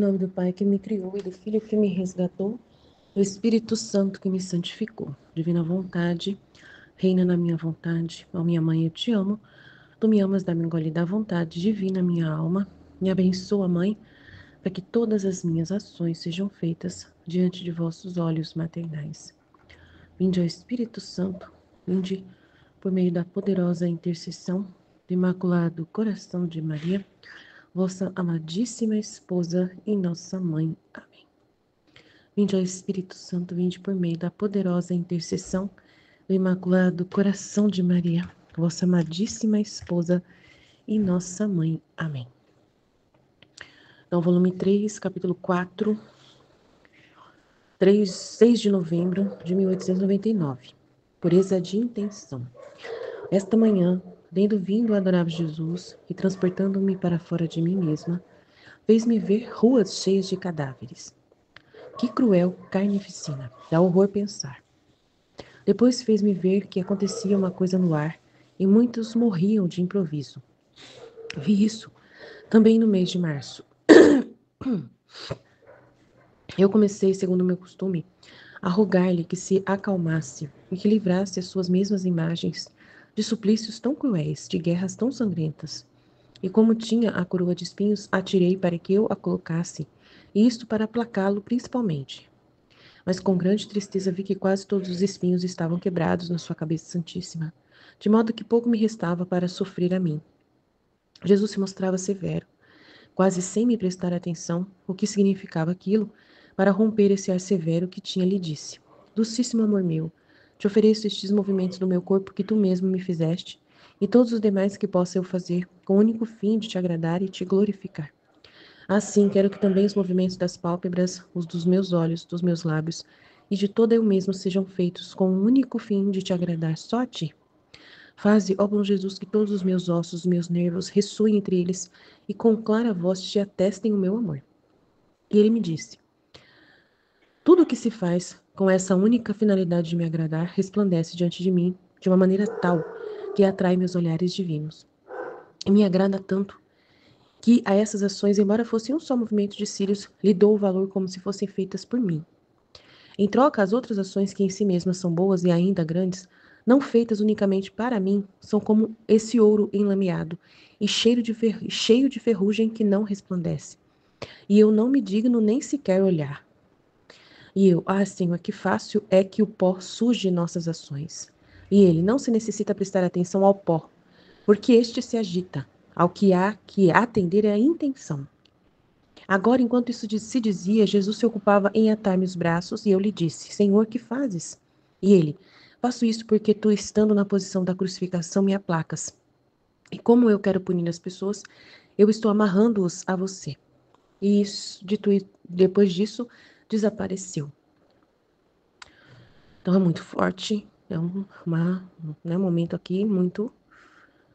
nome do Pai que me criou e do Filho que me resgatou, do Espírito Santo que me santificou. Divina vontade, reina na minha vontade. Ó minha mãe, eu te amo. Tu me amas, dá-me engole da vontade divina minha alma. Me abençoa, mãe, para que todas as minhas ações sejam feitas diante de vossos olhos maternais. Vinde ao Espírito Santo, vinde por meio da poderosa intercessão do Imaculado Coração de Maria, vossa amadíssima esposa e nossa mãe. Amém. Vinde ao Espírito Santo, vinde por meio da poderosa intercessão do Imaculado Coração de Maria, vossa amadíssima esposa e nossa mãe. Amém. Então, volume 3, capítulo 4, 6 de novembro de 1899. Pureza de intenção. Esta manhã, tendo vindo o adorável Jesus e transportando-me para fora de mim mesma, fez-me ver ruas cheias de cadáveres. Que cruel carnificina, dá horror pensar. Depois fez-me ver que acontecia uma coisa no ar e muitos morriam de improviso. Vi isso também no mês de março. Eu comecei, segundo o meu costume, a rogar-lhe que se acalmasse e que livrasse as suas mesmas imagens de suplícios tão cruéis, de guerras tão sangrentas. E como tinha a coroa de espinhos, atirei para que eu a colocasse, e isto para aplacá-lo principalmente. Mas com grande tristeza vi que quase todos os espinhos estavam quebrados na sua cabeça santíssima, de modo que pouco me restava para sofrer a mim. Jesus se mostrava severo, quase sem me prestar atenção o que significava aquilo, para romper esse ar severo que tinha lhe disse: Docíssimo amor meu, te ofereço estes movimentos do meu corpo que tu mesmo me fizeste, e todos os demais que possa eu fazer, com o único fim de te agradar e te glorificar. Assim, quero que também os movimentos das pálpebras, os dos meus olhos, dos meus lábios e de todo eu mesmo sejam feitos com o único fim de te agradar só a ti. Faze, ó bom Jesus, que todos os meus ossos, os meus nervos ressoem entre eles e com clara voz te atestem o meu amor. E ele me disse: Tudo o que se faz com essa única finalidade de me agradar resplandece diante de mim de uma maneira tal que atrai meus olhares divinos. E me agrada tanto que a essas ações, embora fossem um só movimento de cílios, lhe dou o valor como se fossem feitas por mim. Em troca, as outras ações que em si mesmas são boas e ainda grandes, não feitas unicamente para mim, são como esse ouro enlameado e cheio de ferrugem que não resplandece. E eu não me digno nem sequer olhar. E eu, Senhor, que fácil é que o pó suje nossas ações. E ele, não se necessita prestar atenção ao pó, porque este se agita. Ao que há que atender é a intenção. Agora, enquanto isso se dizia, Jesus se ocupava em atar-me os braços, e eu lhe disse: Senhor, que fazes? E ele: Faço isso porque tu, estando na posição da crucificação, me aplacas. E como eu quero punir as pessoas, eu estou amarrando-os a você. E isso, depois disso, desapareceu. Então é muito forte, é um momento aqui muito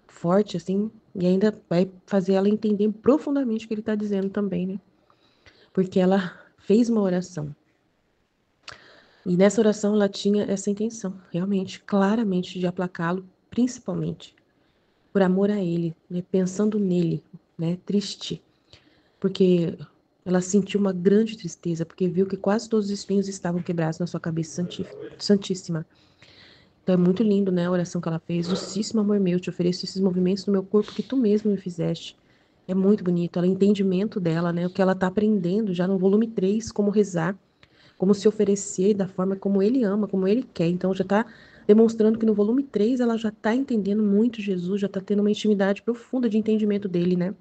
forte, assim, e ainda vai fazer ela entender profundamente o que ele está dizendo também, né? Porque ela fez uma oração. E nessa oração ela tinha essa intenção, realmente, claramente, de aplacá-lo, principalmente por amor a ele, né? Pensando nele, né? Triste, porque ela sentiu uma grande tristeza, porque viu que quase todos os espinhos estavam quebrados na sua cabeça santíssima. Então é muito lindo, né, a oração que ela fez. Docíssimo amor meu, te ofereço esses movimentos do meu corpo que tu mesmo me fizeste. É muito bonito, ela, o entendimento dela, né, o que ela está aprendendo já no volume 3, como rezar, como se oferecer da forma como ele ama, como ele quer. Então já está demonstrando que no volume 3 ela já está entendendo muito Jesus, já está tendo uma intimidade profunda de entendimento dele, né?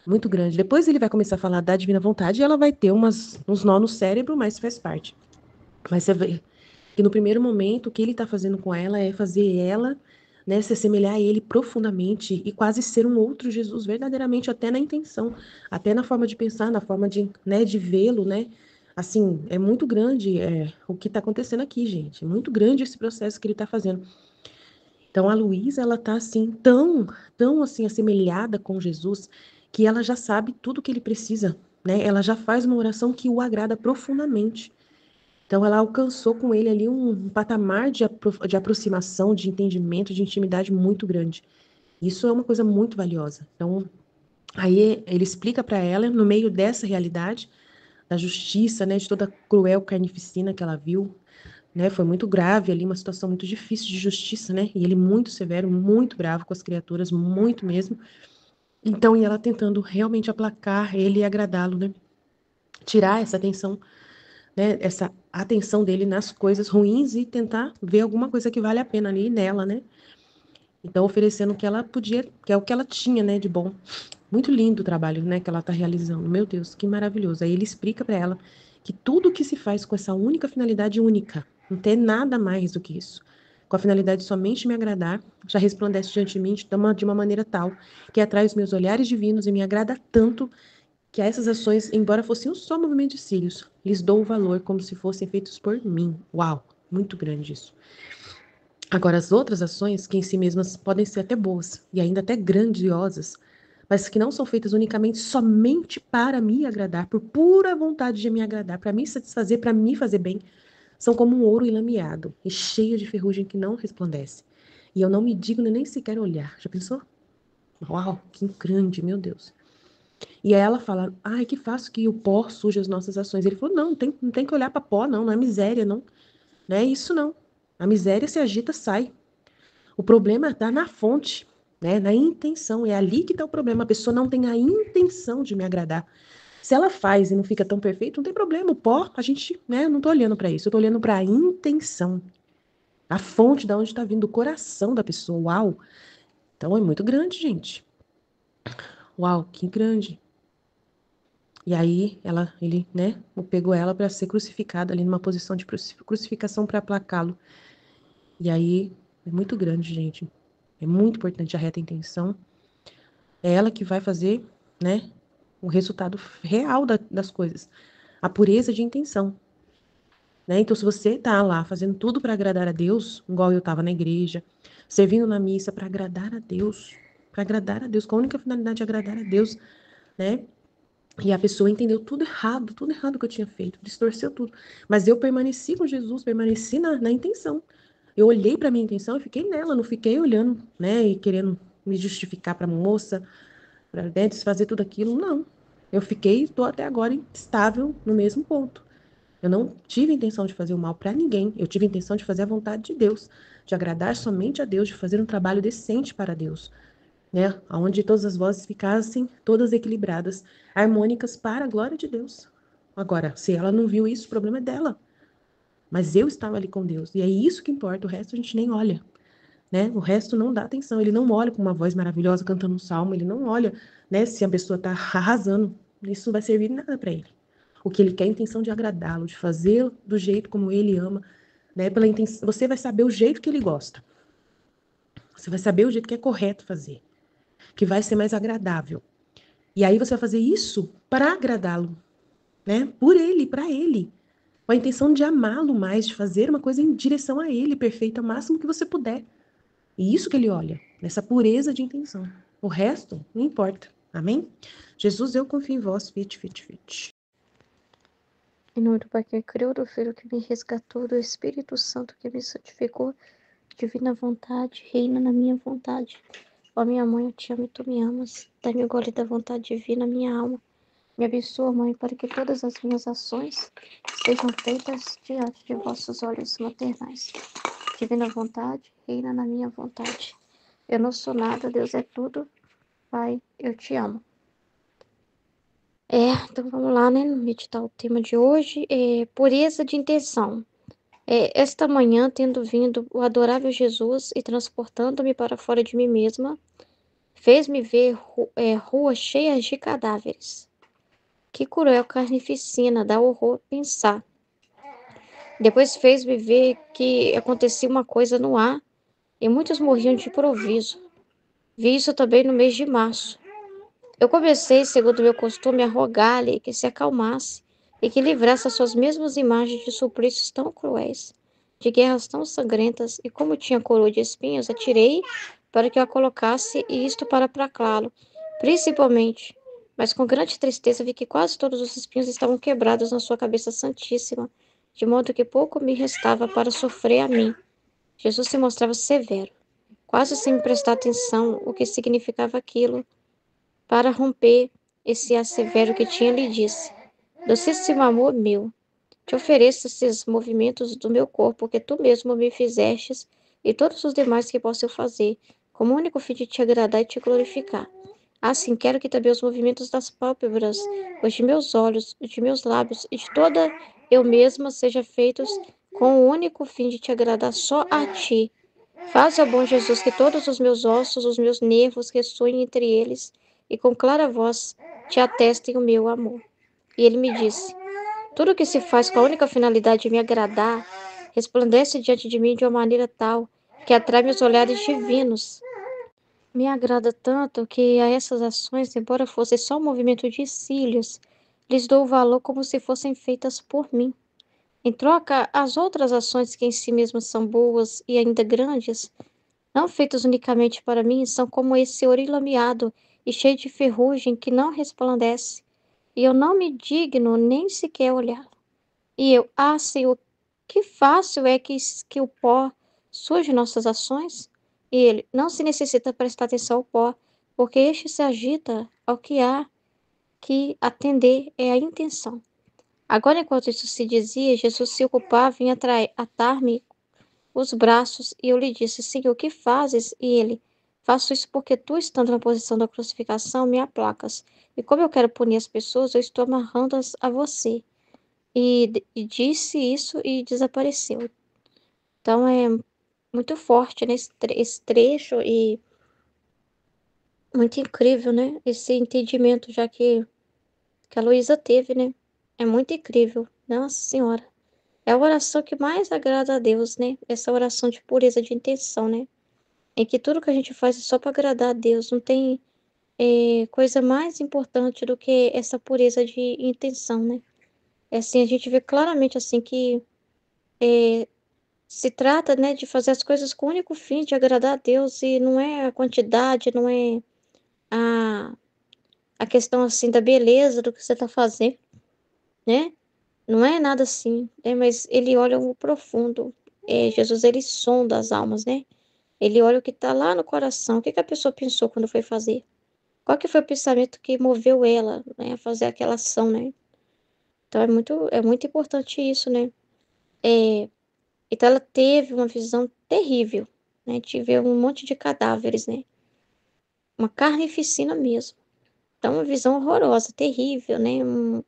Muito grande. Depois ele vai começar a falar da divina vontade e ela vai ter uns nó no cérebro, mas faz parte. Mas você vê que no primeiro momento o que ele está fazendo com ela é fazer ela, né, se assemelhar a ele profundamente e quase ser um outro Jesus, verdadeiramente, até na intenção, até na forma de pensar, na forma de, né, de vê-lo, né? Assim, é muito grande o que está acontecendo aqui, gente. É muito grande esse processo que ele está fazendo. Então, a Luísa, ela está assim, tão assim, assemelhada com Jesus, que ela já sabe tudo o que ele precisa, né? Ela já faz uma oração que o agrada profundamente. Então, ela alcançou com ele ali um patamar de aproximação, de entendimento, de intimidade muito grande. Isso é uma coisa muito valiosa. Então, Aí ele explica para ela, no meio dessa realidade, da justiça, né, de toda a cruel carnificina que ela viu, né, foi muito grave ali, uma situação muito difícil de justiça, né, e ele muito severo, muito bravo com as criaturas, muito mesmo. Então, e ela tentando realmente aplacar ele e agradá-lo, né, tirar essa atenção, né, essa atenção dele nas coisas ruins e tentar ver alguma coisa que vale a pena ali nela, né. Então, oferecendo o que ela podia, que é o que ela tinha, né, de bom. Muito lindo o trabalho, né, que ela está realizando. Meu Deus, que maravilhoso. Aí ele explica para ela que tudo que se faz com essa única finalidade única, não tem nada mais do que isso. Com a finalidade de somente me agradar, já resplandece diante de mim de uma maneira tal que atrai os meus olhares divinos e me agrada tanto que a essas ações, embora fossem um só movimento de cílios, lhes dou o valor como se fossem feitos por mim. Uau, muito grande isso. Agora, as outras ações, que em si mesmas podem ser até boas e ainda até grandiosas, mas que não são feitas unicamente somente para me agradar, por pura vontade de me agradar, para me satisfazer, para me fazer bem, são como um ouro enlameado e cheio de ferrugem que não resplandece. E eu não me digno nem sequer olhar. Já pensou? Uau, que grande, meu Deus. E aí ela fala, ai, que fácil que o pó suja as nossas ações. Ele falou, não tem que olhar para pó, não é miséria, não é isso, não. A miséria se agita, sai. O problema está na fonte, né? Na intenção. É ali que está o problema. A pessoa não tem a intenção de me agradar. Se ela faz e não fica tão perfeito, não tem problema. O pó, a gente, né? Eu não estou olhando para isso. Eu estou olhando para a intenção. A fonte da onde está vindo o coração da pessoa. Uau! Então é muito grande, gente. Uau, que grande. E aí ele, né? Pegou ela para ser crucificada ali numa posição de crucificação para aplacá-lo. E aí é muito grande, gente. É muito importante a reta intenção. É ela que vai fazer, né, o resultado real das coisas. A pureza de intenção, né? Então, se você tá lá fazendo tudo para agradar a Deus, igual eu estava na igreja, servindo na missa para agradar a Deus, com a única finalidade de agradar a Deus, né? E a pessoa entendeu tudo errado que eu tinha feito, distorceu tudo. Mas eu permaneci com Jesus, permaneci na intenção. Eu olhei para minha intenção e fiquei nela, não fiquei olhando, né, e querendo me justificar para a moça, para desfazer tudo aquilo, não. Eu fiquei, estou até agora estável no mesmo ponto. Eu não tive intenção de fazer o mal para ninguém. Eu tive a intenção de fazer a vontade de Deus, de agradar somente a Deus, de fazer um trabalho decente para Deus, né? Onde todas as vozes ficassem todas equilibradas, harmônicas para a glória de Deus. Agora, se ela não viu isso, o problema é dela. Mas eu estava ali com Deus. E é isso que importa. O resto a gente nem olha, né? O resto não dá atenção. Ele não olha com uma voz maravilhosa cantando um salmo. Ele não olha, né? Se a pessoa está arrasando. Isso não vai servir de nada para ele. O que ele quer é a intenção de agradá-lo, de fazer do jeito como ele ama, né? Pela intenção, você vai saber o jeito que ele gosta. Você vai saber o jeito que é correto fazer, que vai ser mais agradável. E aí você vai fazer isso para agradá-lo, né? Por ele, para ele. Com a intenção de amá-lo mais, de fazer uma coisa em direção a ele, perfeita, o máximo que você puder. E isso que ele olha, nessa pureza de intenção. O resto, não importa. Amém? Jesus, eu confio em vós. Fit, fit, fit. Em nome do Pai que me criou, do Filho que me resgatou, do Espírito Santo que me santificou, divina vontade, reina na minha vontade. Ó minha mãe, eu te amo e tu me amas. Dá-me o gole da vontade divina, minha alma. Me abençoa, mãe, para que todas as minhas ações sejam feitas diante de vossos olhos maternais. Divina vontade, reina na minha vontade. Eu não sou nada, Deus é tudo. Pai, eu te amo. Então vamos lá, né? Meditar o tema de hoje é pureza de intenção. Esta manhã, tendo vindo o adorável Jesus e transportando-me para fora de mim mesma, fez-me ver ruas cheias de cadáveres. Que cruel carnificina, dá horror pensar. Depois fez-me ver que acontecia uma coisa no ar e muitos morriam de improviso. Vi isso também no mês de março. Eu comecei, segundo meu costume, a rogar-lhe que se acalmasse e que livrasse as suas mesmas imagens de suplícios tão cruéis, de guerras tão sangrentas, e como tinha coroa de espinhos, atirei para que eu a colocasse, e isto para aplacá-lo, principalmente. Mas com grande tristeza vi que quase todos os espinhos estavam quebrados na sua cabeça santíssima, de modo que pouco me restava para sofrer a mim. Jesus se mostrava severo, quase sem me prestar atenção o que significava aquilo. para romper esse assevero que tinha, lhe disse: Docíssimo amor meu, te ofereço esses movimentos do meu corpo, que tu mesmo me fizestes, e todos os demais que posso eu fazer, como único fim de te agradar e te glorificar. Assim, quero que também os movimentos das pálpebras, os de meus olhos, os de meus lábios e de toda eu mesma sejam feitos com o único fim de te agradar só a ti. Faz, ó bom Jesus, que todos os meus ossos, os meus nervos ressoem entre eles e com clara voz te atestem o meu amor. E ele me disse: tudo que se faz com a única finalidade de me agradar resplandece diante de mim de uma maneira tal que atrai meus olhares divinos. Me agrada tanto que a essas ações, embora fosse só um movimento de cílios, lhes dou o valor como se fossem feitas por mim. Em troca, as outras ações que em si mesmas são boas e ainda grandes, não feitas unicamente para mim, são como esse ouro lameado e cheio de ferrugem que não resplandece, e eu não me digno nem sequer olhar. E eu, Senhor, que fácil é que o pó surge nossas ações? E ele, não se necessita prestar atenção ao pó, porque este se agita ao que há que atender é a intenção. Agora, enquanto isso se dizia, Jesus se ocupava em atar-me os braços, e eu lhe disse: Senhor, o que fazes? E ele: faço isso porque tu, estando na posição da crucificação, me aplacas. E como eu quero punir as pessoas, eu estou amarrando-as a você. E disse isso e desapareceu. Então é muito forte, né, esse trecho, e muito incrível, né? Esse entendimento já que a Luísa teve, né? É muito incrível. Nossa Senhora. É a oração que mais agrada a Deus, né? Essa oração de pureza de intenção, né? Em que tudo que a gente faz é só para agradar a Deus. Não tem coisa mais importante do que essa pureza de intenção, né? É assim, a gente vê claramente assim que se trata, né, de fazer as coisas com o único fim de agradar a Deus, e não é a quantidade, não é a, a questão assim da beleza do que você está fazendo, né? Não é nada assim, né? Mas ele olha o profundo. Jesus, ele sonda as almas, né? Ele olha o que está lá no coração. O que que a pessoa pensou quando foi fazer? Qual que foi o pensamento que moveu ela, né, a fazer aquela ação, né? Então é muito importante isso, né? Então ela teve uma visão terrível, né? De ver um monte de cadáveres, né? Uma carnificina mesmo. Então, uma visão horrorosa, terrível, né? Um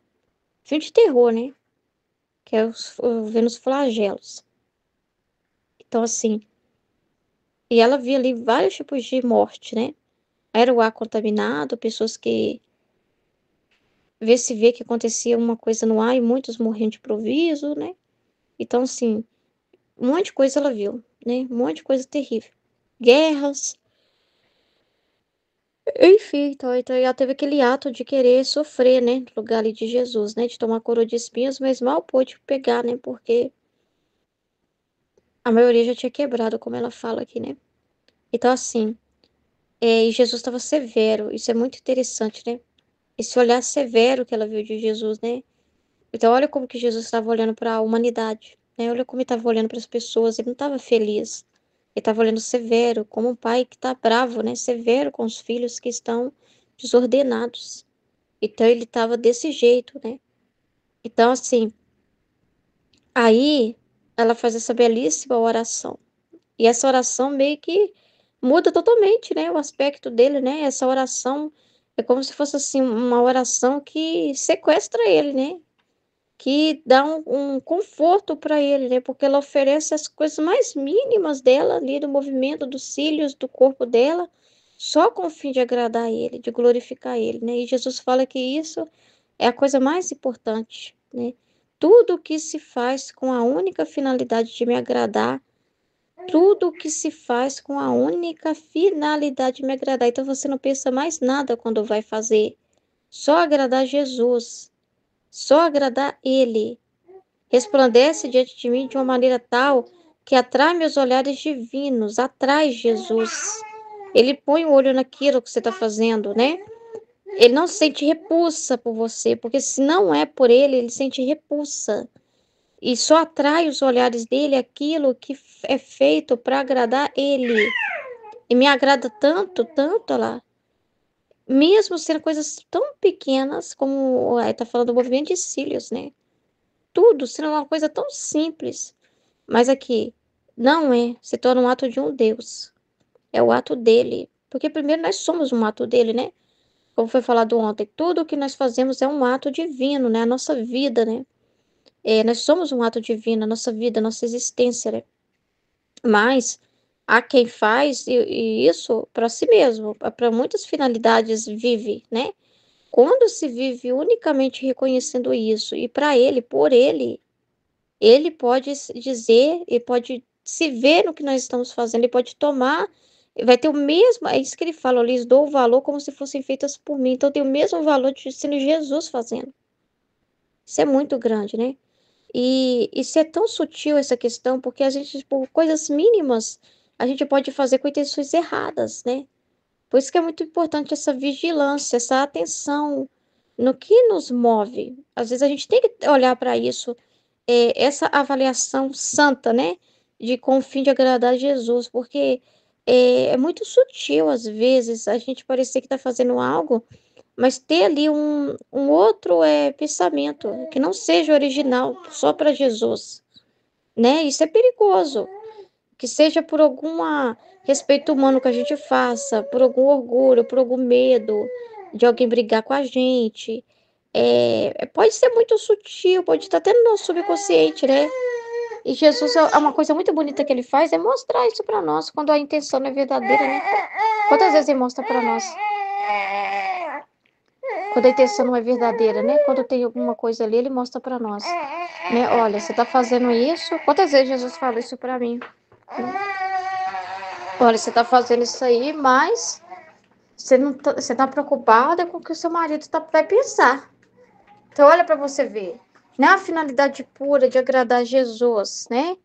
filme de terror, né? Que é vendo os flagelos. Então, assim, e ela via ali vários tipos de morte, né? Era o ar contaminado, pessoas que vê que acontecia uma coisa no ar e muitos morriam de improviso, né? Então, assim, um monte de coisa ela viu, né? Um monte de coisa terrível. Guerras, enfim, então ela teve aquele ato de querer sofrer, né? No lugar ali de Jesus, né? De tomar coroa de espinhos, mas mal pôde pegar, né? Porque a maioria já tinha quebrado, como ela fala aqui, né? Então, assim, e Jesus estava severo, isso é muito interessante, né? Esse olhar severo que ela viu de Jesus, né? Então, olha como que Jesus estava olhando para a humanidade, né? Olha como ele estava olhando para as pessoas, ele não estava feliz. Ele estava olhando severo, como um pai que está bravo, né? Severo com os filhos que estão desordenados. Então, ele estava desse jeito, né? Então, assim, aí ela faz essa belíssima oração. E essa oração meio que muda totalmente, né, o aspecto dele, né? Essa oração é como se fosse assim uma oração que sequestra ele, né? Que dá um conforto para ele, né? Porque ela oferece as coisas mais mínimas dela ali, do movimento dos cílios, do corpo dela, só com o fim de agradar ele, de glorificar ele, né? E Jesus fala que isso é a coisa mais importante, né? Tudo que se faz com a única finalidade de me agradar, tudo que se faz com a única finalidade de me agradar. Então você não pensa mais nada quando vai fazer. Só agradar Jesus, só agradar Ele. Resplandece diante de mim de uma maneira tal que atrai meus olhares divinos, atrai Jesus. Ele põe o olho naquilo que você está fazendo, né? Ele não sente repulsa por você, porque se não é por ele, ele sente repulsa. E só atrai os olhares dele aquilo que é feito para agradar ele. E me agrada tanto, tanto lá. mesmo sendo coisas tão pequenas, como está falando do movimento de cílios, né? Tudo sendo uma coisa tão simples, mas aqui não é, se torna um ato de um Deus, é o ato dele, porque primeiro nós somos um ato dele, né? Como foi falado ontem, tudo o que nós fazemos é um ato divino, né? A nossa vida, né? Nós somos um ato divino, a nossa vida, a nossa existência, né? Mas há quem faz e isso para si mesmo, para muitas finalidades vive, né? Quando se vive unicamente reconhecendo isso e para ele, por ele, ele pode dizer e pode se ver no que nós estamos fazendo, ele pode tomar, vai ter o mesmo, é isso que ele fala, eu lhes dou o valor como se fossem feitas por mim, então tem o mesmo valor de sendo Jesus fazendo. Isso é muito grande, né? E isso é tão sutil essa questão, porque a gente, por coisas mínimas, a gente pode fazer com intenções erradas, né? Por isso que é muito importante essa vigilância, essa atenção no que nos move. Às vezes a gente tem que olhar para isso, essa avaliação santa, né? De com o fim de agradar a Jesus, porque é muito sutil, às vezes, a gente parecer que está fazendo algo, mas ter ali um outro pensamento, que não seja original, só para Jesus, né? Isso é perigoso, que seja por algum respeito humano que a gente faça, por algum orgulho, por algum medo de alguém brigar com a gente. Pode ser muito sutil, pode estar até no nosso subconsciente, né? E Jesus é uma coisa muito bonita que ele faz, é mostrar isso para nós, quando a intenção não é verdadeira, né? Quantas vezes ele mostra para nós? Quando a intenção não é verdadeira, né? Quando tem alguma coisa ali, ele mostra para nós, né? Olha, você tá fazendo isso? Quantas vezes Jesus fala isso para mim? Olha, você tá fazendo isso aí, mas você tá preocupada com o que o seu marido vai pensar. Então, olha para você ver. Não é a finalidade pura de agradar Jesus, né?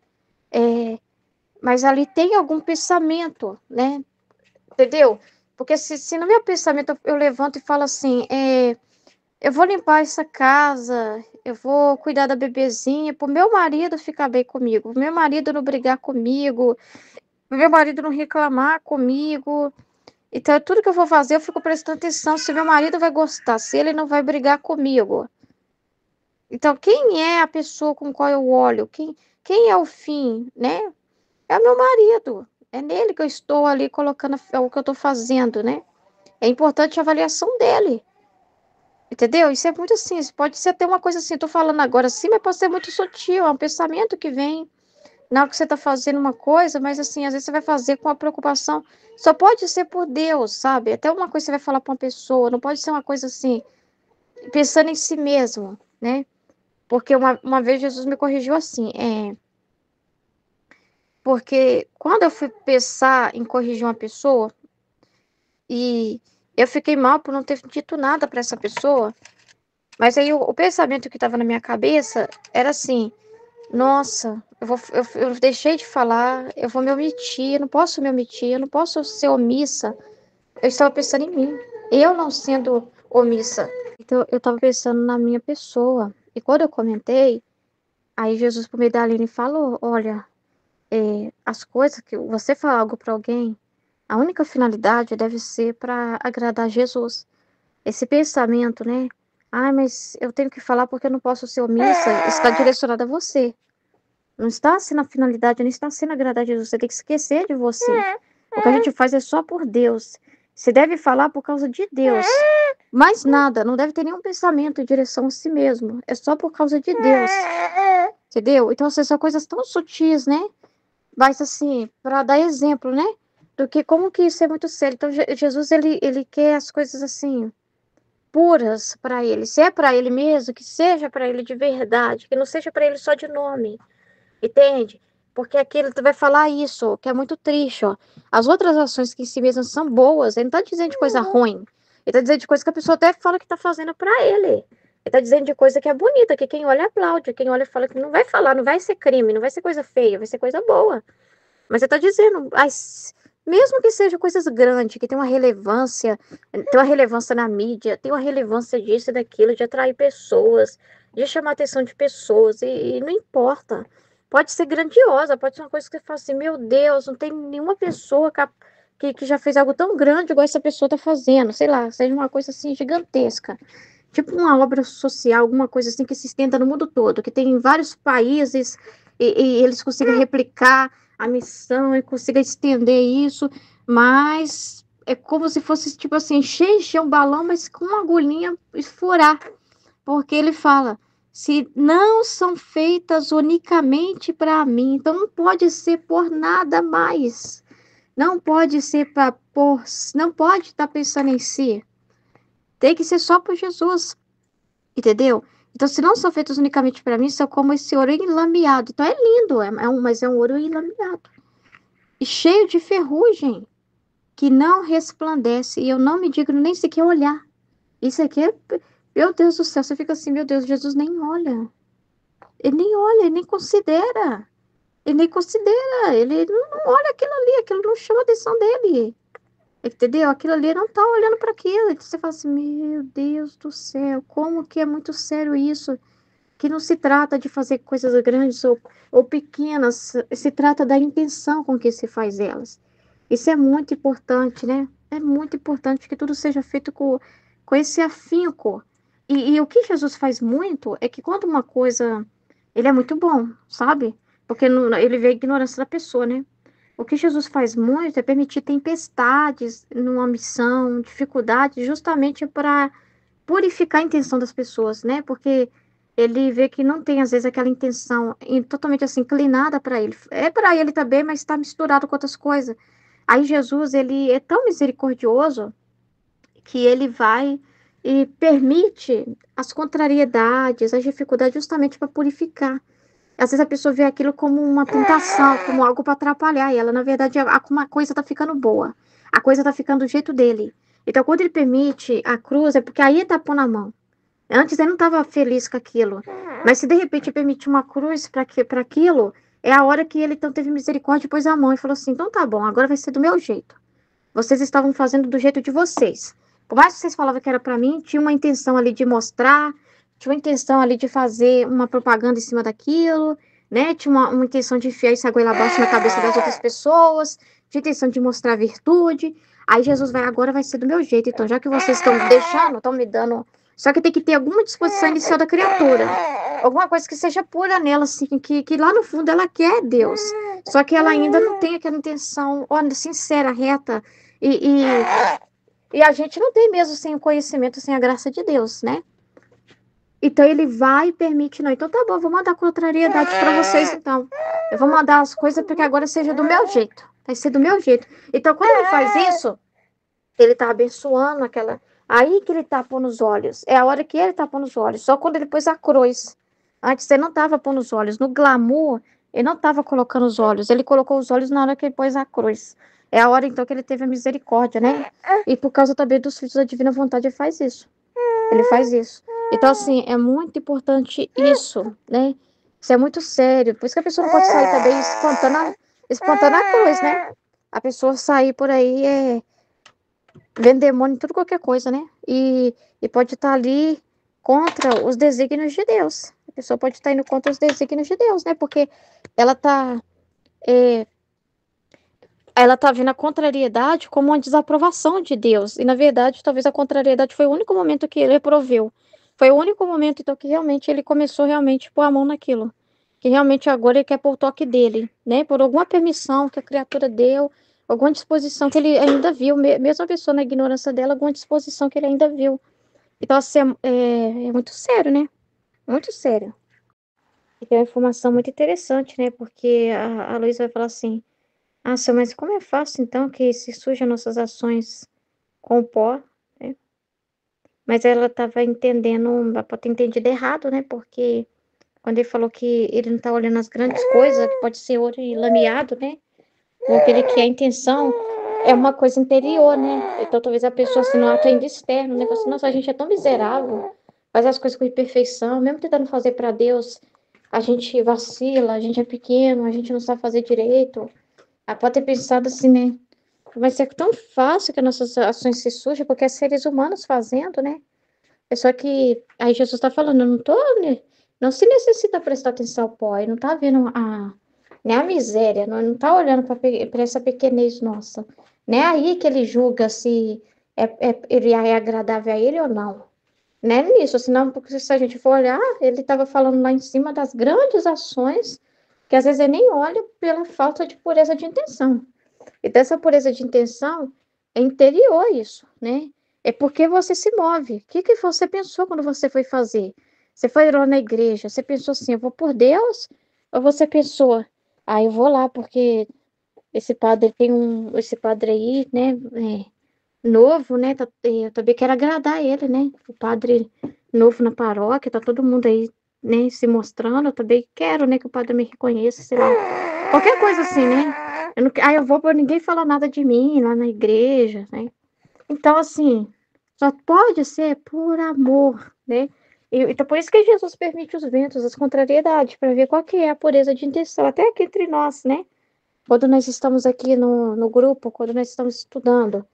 Mas ali tem algum pensamento, né? Entendeu? Porque se no meu pensamento eu levanto e falo assim, eu vou limpar essa casa, eu vou cuidar da bebezinha, pro meu marido ficar bem comigo, pro meu marido não brigar comigo, pro meu marido não reclamar comigo. Então, tudo que eu vou fazer, eu fico prestando atenção se meu marido vai gostar, se ele não vai brigar comigo. Então, quem é a pessoa com qual eu olho? Quem é o fim, né? É o meu marido. É nele que eu estou ali colocando o que eu estou fazendo, né? É importante a avaliação dele. Entendeu? Isso é muito assim. Pode ser até uma coisa assim. Estou falando agora assim, mas pode ser muito sutil. É um pensamento que vem na hora que você está fazendo uma coisa, mas assim, às vezes você vai fazer com a preocupação. Só pode ser por Deus, sabe? Até uma coisa que você vai falar para uma pessoa. Não pode ser uma coisa assim, pensando em si mesmo, né? Porque uma vez Jesus me corrigiu assim. Porque quando eu fui pensar em corrigir uma pessoa, e eu fiquei mal por não ter dito nada para essa pessoa. Mas aí o pensamento que estava na minha cabeça era assim: nossa, eu deixei de falar, eu vou me omitir, eu não posso me omitir, eu não posso ser omissa. Eu estava pensando em mim, eu não sendo omissa. Então eu estava pensando na minha pessoa. E quando eu comentei, aí Jesus, por meio da Aline, falou: olha, as coisas que você fala algo para alguém, a única finalidade deve ser para agradar Jesus. Esse pensamento, né? Ai, mas eu tenho que falar porque eu não posso ser omissa, está direcionado a você. Não está sendo a finalidade, não está sendo agradar a Jesus. Você tem que esquecer de você. O que a gente faz é só por Deus. Você deve falar por causa de Deus. Mais nada, não deve ter nenhum pensamento em direção a si mesmo. É só por causa de Deus. Entendeu? Então, assim, são coisas tão sutis, né? Mas, assim, para dar exemplo, né? Do que como que isso é muito sério. Então, Jesus, ele quer as coisas assim puras para ele. Se é para ele mesmo, que seja para ele de verdade, que não seja para ele só de nome. Entende? Porque aqui ele vai falar isso, que é muito triste, ó. As outras ações que em si mesmas são boas, ele não tá dizendo de coisa ruim. Ele tá dizendo de coisa que a pessoa até fala que tá fazendo para ele. Ele tá dizendo de coisa que é bonita, que quem olha aplaude, quem olha fala que não vai falar, não vai ser crime, não vai ser coisa feia, vai ser coisa boa. Mas você tá dizendo, mesmo que seja coisas grandes, que tem uma relevância na mídia, tem uma relevância disso e daquilo, de atrair pessoas, de chamar a atenção de pessoas, e não importa. Pode ser grandiosa, pode ser uma coisa que você fala assim, meu Deus, não tem nenhuma pessoa que já fez algo tão grande igual essa pessoa está fazendo, sei lá, seja uma coisa assim gigantesca. Tipo uma obra social, alguma coisa assim que se estenda no mundo todo, que tem em vários países e eles consigam replicar a missão e consigam estender isso, mas é como se fosse tipo assim, encher um balão, mas com uma agulhinha furar, porque ele fala, se não são feitas unicamente para mim, então não pode ser por nada mais. Não pode ser para por, não pode estar pensando em si. Tem que ser só por Jesus, entendeu? Então, se não são feitos unicamente para mim, são como esse ouro enlameado. Então, é lindo, mas é um ouro enlameado. E cheio de ferrugem, que não resplandece. E eu não me digno nem sequer olhar. Isso aqui é, meu Deus do céu, você fica assim, meu Deus, Jesus nem olha. Ele nem olha, ele nem considera. Ele nem considera, ele não olha aquilo não chama a atenção dele. Entendeu? Aquilo ali não tá olhando para aquilo. Então você fala assim, meu Deus do céu, como que é muito sério isso? Que não se trata de fazer coisas grandes ou pequenas, se trata da intenção com que se faz elas. Isso é muito importante, né? É muito importante que tudo seja feito com esse afinco. E o que Jesus faz muito é que quando uma coisa. Ele é muito bom, sabe? Porque ele vê a ignorância da pessoa, né? O que Jesus faz muito é permitir tempestades numa missão, dificuldades, justamente para purificar a intenção das pessoas, né? Porque ele vê que não tem, às vezes, aquela intenção totalmente assim, inclinada para ele. É para ele também, mas está misturado com outras coisas. Aí Jesus, ele é tão misericordioso que ele vai e permite as contrariedades, as dificuldades, justamente para purificar. Às vezes a pessoa vê aquilo como uma tentação, como algo para atrapalhar ela. Na verdade, uma coisa está ficando boa. A coisa está ficando do jeito dele. Então, quando ele permite a cruz, é porque aí ele está pondo a mão. Antes ele não estava feliz com aquilo. Mas se de repente permitir uma cruz para aquilo, é a hora que ele então teve misericórdia e pôs a mão e falou assim: então tá bom, agora vai ser do meu jeito. Vocês estavam fazendo do jeito de vocês. Por mais que vocês falavam que era para mim, tinha uma intenção ali de mostrar, tinha uma intenção ali de fazer uma propaganda em cima daquilo, né? Tinha uma intenção de enfiar essa goela abaixo na cabeça das outras pessoas, tinha intenção de mostrar virtude. Aí Jesus vai, agora vai ser do meu jeito. Então, já que vocês estão me deixando, estão me dando. Só que tem que ter alguma disposição inicial da criatura. Alguma coisa que seja pura nela, assim, que lá no fundo ela quer Deus. Só que ela ainda não tem aquela intenção, olha, sincera, reta, e, e, e a gente não tem mesmo sem o conhecimento, sem a graça de Deus, né? Então ele vai e permite, não. Então tá bom, eu vou mandar contrariedade para vocês, então. Eu vou mandar as coisas porque agora seja do meu jeito. Vai ser do meu jeito. Então quando ele faz isso, ele tá abençoando aquela. Aí que ele tá pondo os olhos. É a hora que ele tá pondo os olhos. Só quando ele pôs a cruz. Antes ele não tava pondo os olhos. No glamour, ele não tava colocando os olhos. Ele colocou os olhos na hora que ele pôs a cruz. É a hora então que ele teve a misericórdia, né? E por causa também dos filhos da divina vontade, ele faz isso. Ele faz isso. Então, assim, é muito importante isso, né? Isso é muito sério. Por isso que a pessoa não pode sair também espantando a cruz, né? A pessoa sair por aí vendo demônio em tudo qualquer coisa, né? E pode estar ali contra os desígnios de Deus. A pessoa pode estar indo contra os desígnios de Deus, né? Porque ela tá, é, ela tá vendo a contrariedade como uma desaprovação de Deus. E, na verdade, talvez a contrariedade foi o único momento que ele reproveu. Foi o único momento, então, que realmente ele começou realmente a pôr a mão naquilo. Que realmente agora ele quer pôr o toque dele, né? Por alguma permissão que a criatura deu, alguma disposição que ele ainda viu, mesmo a pessoa na ignorância dela, alguma disposição que ele ainda viu. Então, assim, é muito sério, né? Muito sério. E tem uma informação muito interessante, né? Porque a Luísa vai falar assim: ah, seu, mas como é fácil, então, que se surjam nossas ações com o pó, né? Mas ela estava entendendo, ela pode ter entendido errado, né? Porque quando ele falou que ele não está olhando as grandes coisas, que pode ser ouro e lameado, né? Porque ele quer a intenção é uma coisa interior, né? Então talvez a pessoa assim, não atende externo, né? Fala assim, nossa, a gente é tão miserável, faz as coisas com imperfeição, mesmo tentando fazer para Deus, a gente vacila, a gente é pequeno, a gente não sabe fazer direito. Ela pode ter pensado assim, né? Vai ser tão fácil que nossas ações se sujam, porque é seres humanos fazendo, né? É só que aí Jesus está falando, não tô, né? Não se necessita prestar atenção ao pó, ele não tá vendo né, a miséria, não tá olhando para essa pequenez nossa. Não é aí que ele julga se ele é agradável a ele ou não. Não é nisso, senão, porque se a gente for olhar, ele estava falando lá em cima das grandes ações, que às vezes ele nem olha pela falta de pureza de intenção. E dessa pureza de intenção é interior isso, né? É porque você se move. O que que você pensou quando você foi fazer? Você foi lá na igreja, você pensou assim, eu vou por Deus? Ou você pensou, ah, eu vou lá porque esse padre aí, né, novo, né, eu também quero agradar ele, né? O padre novo na paróquia, tá todo mundo aí, né, se mostrando, eu também quero, né, que o padre me reconheça, sei lá. Qualquer coisa assim, né? Eu não, eu vou para ninguém falar nada de mim lá na igreja, né? Então, assim, só pode ser por amor, né? Então, por isso que Jesus permite os ventos, as contrariedades, para ver qual que é a pureza de intenção, até aqui entre nós, né? Quando nós estamos aqui no grupo, quando nós estamos estudando,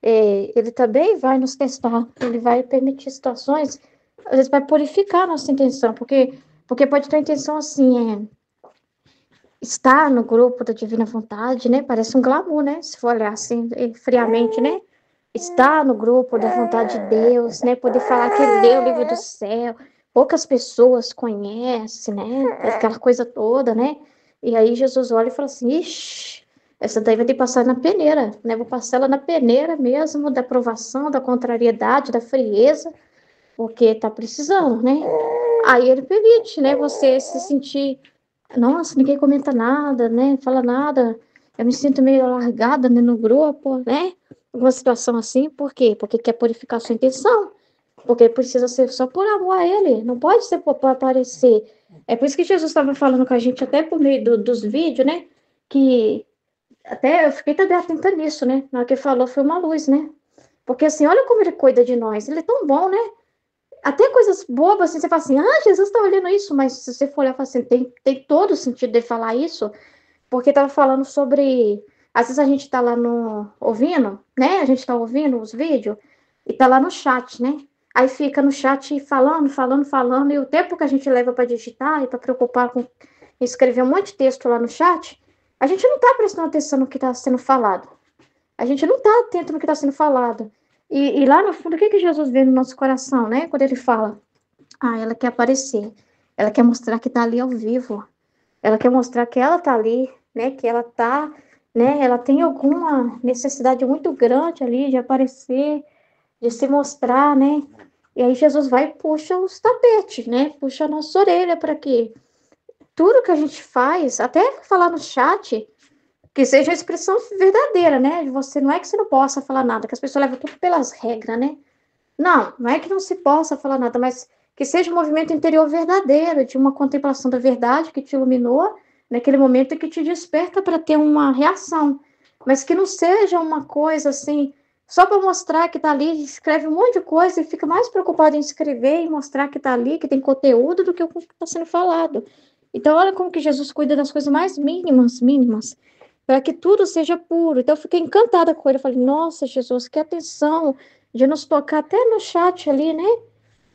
ele também vai nos testar, ele vai permitir situações, às vezes vai purificar a nossa intenção, porque pode ter a intenção assim, estar no grupo da Divina Vontade, né? Parece um glamour, né? Se for olhar assim, friamente, né? Estar no grupo da vontade de Deus, né? Poder falar que lê o livro do céu. Poucas pessoas conhecem, né? Aquela coisa toda, né? E aí Jesus olha e fala assim: ixi, essa daí vai ter que passar na peneira, né? Vou passar ela na peneira mesmo, da provação, da contrariedade, da frieza, porque tá precisando, né? Aí ele permite, né? Você se sentir, nossa, ninguém comenta nada, né? Fala nada. Eu me sinto meio largada, né, no grupo, né? Uma situação assim, por quê? Porque quer purificar sua intenção. Porque precisa ser só por amor a ele. Não pode ser para aparecer. É por isso que Jesus estava falando com a gente, até por meio dos vídeos, né? Que até eu fiquei também atenta nisso, né? Na hora que ele falou, foi uma luz, né? Porque assim, olha como ele cuida de nós. Ele é tão bom, né? Até coisas bobas, assim, você fala assim, ah, Jesus está olhando isso, mas se você for olhar, fala assim, tem todo o sentido de falar isso, porque estava falando sobre. Às vezes a gente está lá no. Ouvindo, né? A gente está ouvindo os vídeos e tá lá no chat, né? Aí fica no chat falando, falando, falando, e o tempo que a gente leva para digitar e para preocupar com escrever um monte de texto lá no chat, a gente não tá prestando atenção no que está sendo falado. A gente não tá atento no que está sendo falado. E lá no fundo, o que que Jesus vê no nosso coração, né? Quando ele fala, ah, ela quer aparecer, ela quer mostrar que tá ali ao vivo. Ela quer mostrar que ela tá ali, né? Que ela tá, né? Ela tem alguma necessidade muito grande ali de aparecer, de se mostrar, né? E aí Jesus vai e puxa os tapetes, né? Puxa a nossa orelha para que tudo que a gente faz, até falar no chat, que seja a expressão verdadeira, né? Você não é que você não possa falar nada, que as pessoas levam tudo pelas regras, né? Não, não é que não se possa falar nada, mas que seja um movimento interior verdadeiro, de uma contemplação da verdade que te iluminou naquele momento e que te desperta para ter uma reação. Mas que não seja uma coisa assim, só para mostrar que está ali, escreve um monte de coisa e fica mais preocupado em escrever e mostrar que está ali, que tem conteúdo, do que o que está sendo falado. Então, olha como que Jesus cuida das coisas mais mínimas, mínimas, para que tudo seja puro. Então, eu fiquei encantada com ele. Eu falei, nossa, Jesus, que atenção de nos tocar até no chat ali, né?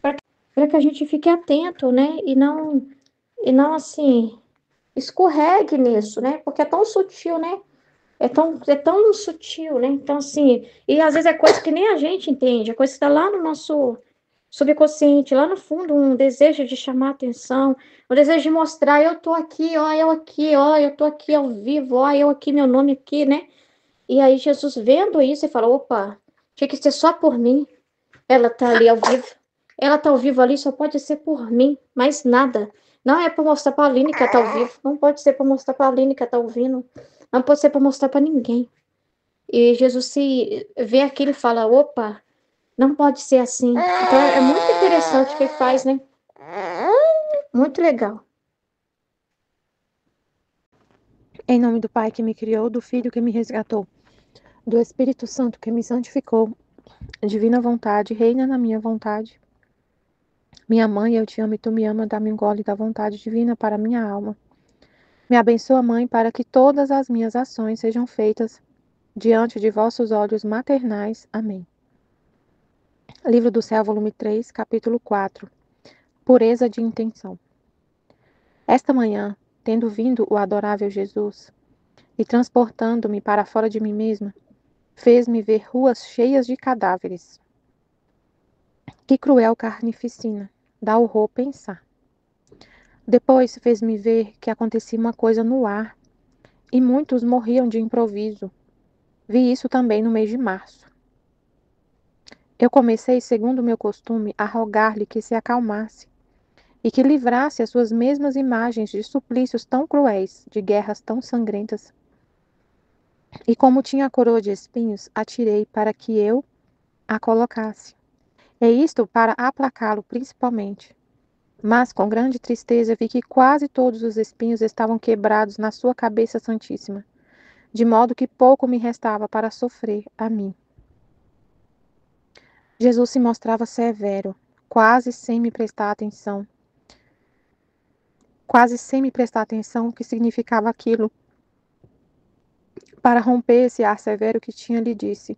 Para que a gente fique atento, né? E não assim, escorregue nisso, né? Porque é tão sutil, né? É tão sutil, né? Então, assim, e às vezes é coisa que nem a gente entende, é coisa que está lá no nosso subconsciente, lá no fundo, um desejo de chamar atenção, um desejo de mostrar, eu tô aqui, ó, eu tô aqui ao vivo, ó, eu aqui, meu nome aqui, né? E aí Jesus vendo isso e fala, opa, tinha que ser só por mim. Ela tá ali ao vivo. Ela tá ao vivo ali, só pode ser por mim, mais nada. Não é para mostrar pra Aline que ela tá ao vivo. Não pode ser para mostrar pra Aline que ela tá ouvindo. Não pode ser para mostrar para ninguém. E Jesus se vê aquilo e fala, opa, não pode ser assim. Então é muito interessante o que ele faz, né? Muito legal. Em nome do Pai que me criou, do Filho que me resgatou, do Espírito Santo que me santificou, divina vontade, reina na minha vontade. Minha mãe, eu te amo e tu me ama, dá-me um gole da vontade divina para minha alma. Me abençoa, Mãe, para que todas as minhas ações sejam feitas diante de vossos olhos maternais. Amém. Livro do Céu, volume 3, capítulo 4. Pureza de intenção. Esta manhã, tendo vindo o adorável Jesus e transportando-me para fora de mim mesma, Fez-me ver ruas cheias de cadáveres. Que cruel carnificina, dá horror pensar. Depois fez-me ver que acontecia uma coisa no ar, e muitos morriam de improviso. Vi isso também no mês de março. Eu comecei, segundo o meu costume, a rogar-lhe que se acalmasse, e que livrasse as suas mesmas imagens de suplícios tão cruéis, de guerras tão sangrentas. E como tinha a coroa de espinhos, atirei para que eu a colocasse. E isto para aplacá-lo principalmente. Mas com grande tristeza vi que quase todos os espinhos estavam quebrados na sua cabeça santíssima, de modo que pouco me restava para sofrer a mim. Jesus se mostrava severo, quase sem me prestar atenção o que significava aquilo. Para romper esse ar severo que tinha, lhe disse: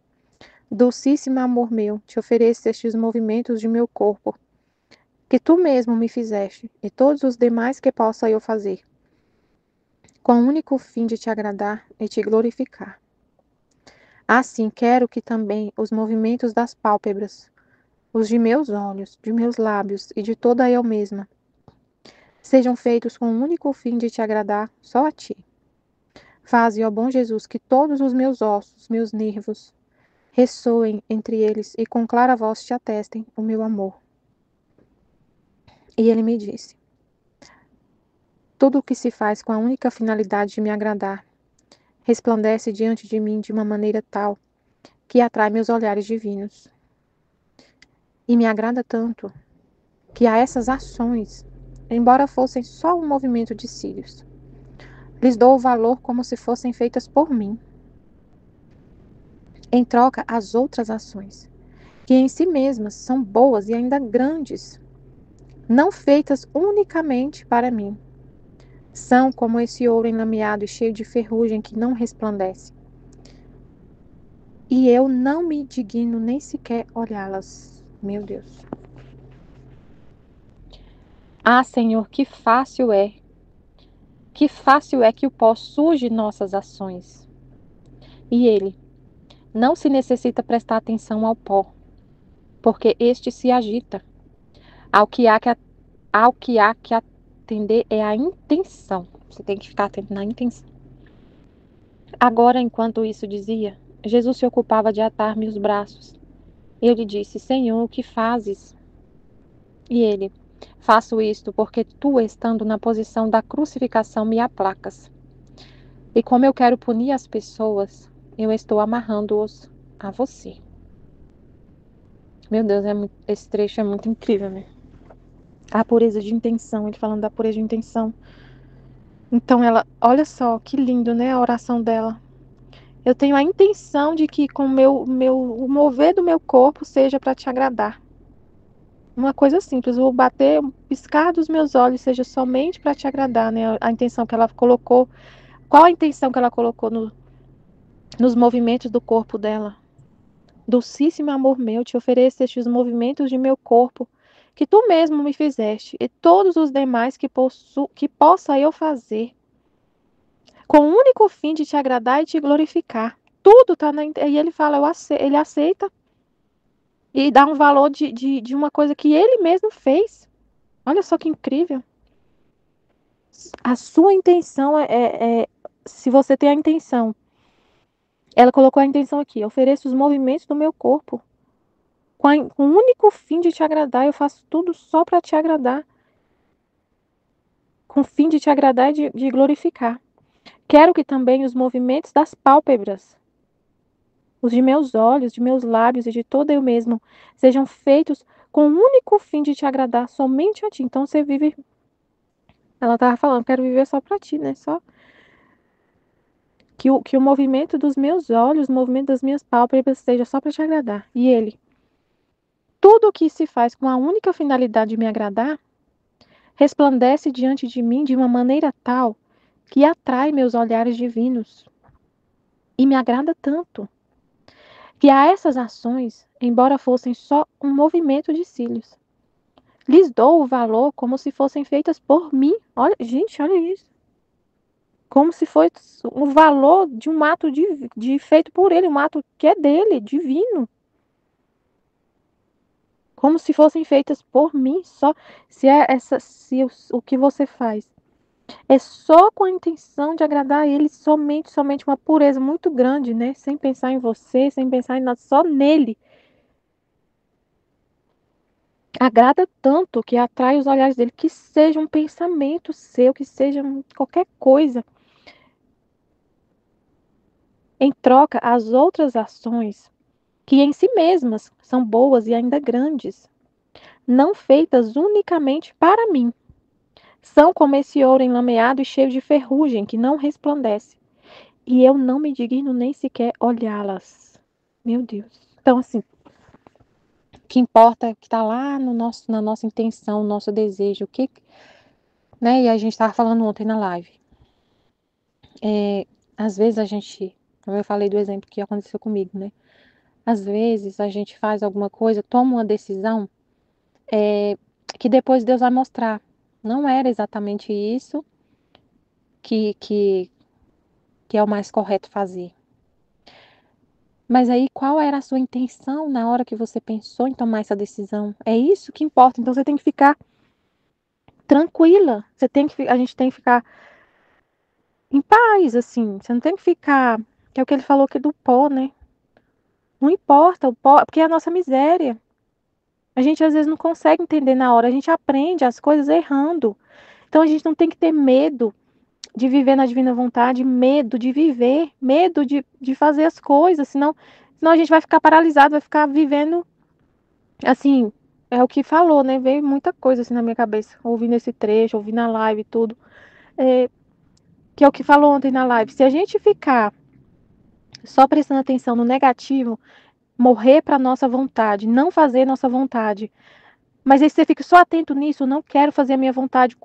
Dulcíssimo amor meu, te ofereço estes movimentos de meu corpo, que tu mesmo me fizeste, e todos os demais que possa eu fazer, com o único fim de te agradar e te glorificar. Assim quero que também os movimentos das pálpebras, os de meus olhos, de meus lábios e de toda eu mesma, sejam feitos com o único fim de te agradar só a ti. Faze, ó bom Jesus, que todos os meus ossos, meus nervos, ressoem entre eles e com clara voz te atestem o meu amor. E ele me disse: tudo o que se faz com a única finalidade de me agradar resplandece diante de mim de uma maneira tal que atrai meus olhares divinos. E me agrada tanto que a essas ações, embora fossem só um movimento de cílios, lhes dou o valor como se fossem feitas por mim. Em troca, as outras ações, que em si mesmas são boas e ainda grandes, não feitas unicamente para mim, são como esse ouro enlameado e cheio de ferrugem que não resplandece. E eu não me digno nem sequer olhá-las. Meu Deus. Ah, Senhor, que fácil é que o pó suje nossas ações. E ele não se necessita prestar atenção ao pó, porque este se agita. Ao que há que atender é a intenção. Você tem que ficar atento na intenção. Agora, enquanto isso dizia, Jesus se ocupava de atar-me os braços. Eu lhe disse: Senhor, o que fazes? E ele: faço isto porque tu, estando na posição da crucificação, me aplacas. E como eu quero punir as pessoas, eu estou amarrando-os a você. Meu Deus, esse trecho é muito incrível, né? A pureza de intenção, ele falando da pureza de intenção. Então ela, olha só que lindo, né, a oração dela. Eu tenho a intenção de que com o mover do meu corpo seja para te agradar. Uma coisa simples, o bater, o piscar dos meus olhos seja somente para te agradar, né? A intenção que ela colocou. Qual a intenção que ela colocou nos movimentos do corpo dela? Dulcíssimo amor meu, te ofereço estes movimentos de meu corpo, que tu mesmo me fizeste, e todos os demais que possa eu fazer, com o único fim de te agradar e te glorificar. Tudo está e ele fala, ele aceita e dá um valor de uma coisa que ele mesmo fez. Olha só que incrível. A sua intenção se você tem a intenção, ela colocou a intenção aqui, ofereço os movimentos do meu corpo, com o único fim de te agradar, eu faço tudo só para te agradar, com o fim de te agradar e de glorificar. Quero que também os movimentos das pálpebras, os de meus olhos, de meus lábios e de todo eu mesmo, sejam feitos com o único fim de te agradar somente a ti. Então você vive. Ela estava falando, quero viver só para ti, né? Só que o movimento dos meus olhos, o movimento das minhas pálpebras seja só para te agradar. E ele, tudo o que se faz com a única finalidade de me agradar, resplandece diante de mim de uma maneira tal que atrai meus olhares divinos. E me agrada tanto que a essas ações, embora fossem só um movimento de cílios, lhes dou o valor como se fossem feitas por mim. Olha, gente, olha isso. como se fosse o valor de um ato de feito por ele, um ato que é dele, divino. Como se fossem feitas por mim só. Se o que você faz é só com a intenção de agradar a ele, somente uma pureza muito grande, né? Sem pensar em você, sem pensar em nada, só nele. Agrada tanto que atrai os olhares dele, que seja um pensamento seu, que seja qualquer coisa. Em troca, as outras ações, que em si mesmas são boas e ainda grandes, não feitas unicamente para mim, são como esse ouro enlameado e cheio de ferrugem que não resplandece. E eu não me digno nem sequer olhá-las. Meu Deus. Então, assim, o que importa é que está lá no na nossa intenção, no nosso desejo, o que, né? E a gente estava falando ontem na live. Às vezes a gente, como eu falei do exemplo que aconteceu comigo, né? Às vezes a gente faz alguma coisa, toma uma decisão que depois Deus vai mostrar. Não era exatamente isso que, que, que é o mais correto fazer. Mas aí, qual era a sua intenção na hora que você pensou em tomar essa decisão? É isso que importa. Então, você tem que ficar tranquila. A gente tem que ficar em paz, assim. Você não tem que ficar, que é o que ele falou aqui do pó, né? Não importa o pó, porque é a nossa miséria. A gente às vezes não consegue entender na hora. A gente aprende as coisas errando. Então, a gente não tem que ter medo de viver na divina vontade, medo de viver, medo de fazer as coisas, senão a gente vai ficar paralisado, vai ficar vivendo, assim, é o que falou, né? Veio muita coisa assim na minha cabeça, ouvindo esse trecho, ouvindo a live e tudo, que é o que falou ontem na live. Se a gente ficar só prestando atenção no negativo, morrer para nossa vontade, não fazer nossa vontade, mas aí você fica só atento nisso, não quero fazer a minha vontade,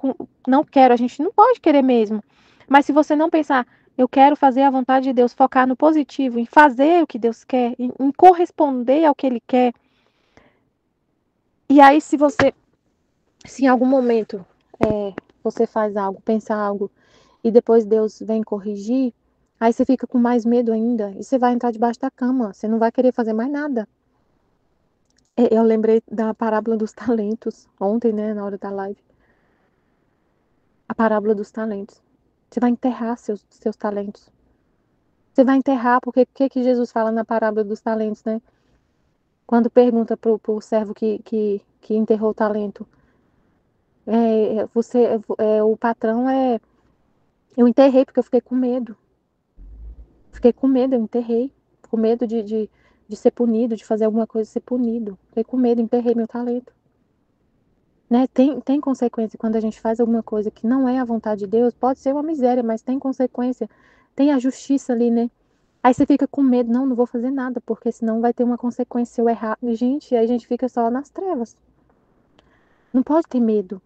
não quero, a gente não pode querer mesmo. Mas se você não pensar, eu quero fazer a vontade de Deus, focar no positivo, em fazer o que Deus quer, em corresponder ao que Ele quer. E aí, se em algum momento você faz algo, pensa algo, e depois Deus vem corrigir, aí você fica com mais medo ainda, e você vai entrar debaixo da cama, você não vai querer fazer mais nada. Eu lembrei da parábola dos talentos, ontem, né, na hora da live. A parábola dos talentos. Você vai enterrar seus talentos. Você vai enterrar, porque o que Jesus fala na parábola dos talentos, né? Quando pergunta pro servo que enterrou o talento, o patrão eu enterrei porque eu fiquei com medo. Fiquei com medo, eu enterrei. Com medo de ser punido, de fazer alguma coisa e ser punido. Fiquei com medo, enterrei meu talento. Né? Tem consequência quando a gente faz alguma coisa que não é a vontade de Deus, pode ser uma miséria, mas tem consequência, tem a justiça ali, né? Aí você fica com medo, não vou fazer nada, porque senão vai ter uma consequência se eu errar. Gente, aí a gente fica só nas trevas. Não pode ter medo.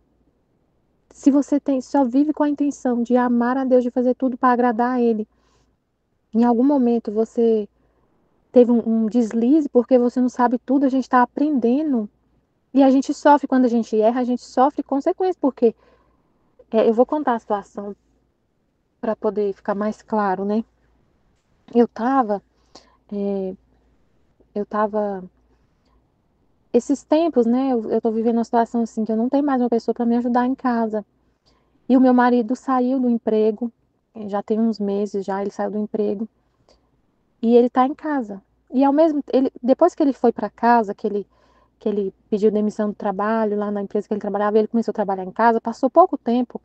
Se você só vive com a intenção de amar a Deus, de fazer tudo para agradar a Ele, em algum momento você teve um deslize porque você não sabe tudo, a gente está aprendendo. E a gente sofre quando a gente erra, a gente sofre consequências, porque eu vou contar a situação para poder ficar mais claro, né? Eu tava, é, eu tava esses tempos, né? Eu tô vivendo uma situação assim que eu não tenho mais uma pessoa para me ajudar em casa. E o meu marido saiu do emprego, já tem uns meses já, ele saiu do emprego e ele tá em casa. E ao mesmo depois que ele foi para casa, que ele pediu demissão do trabalho lá na empresa que ele trabalhava, ele começou a trabalhar em casa, passou pouco tempo.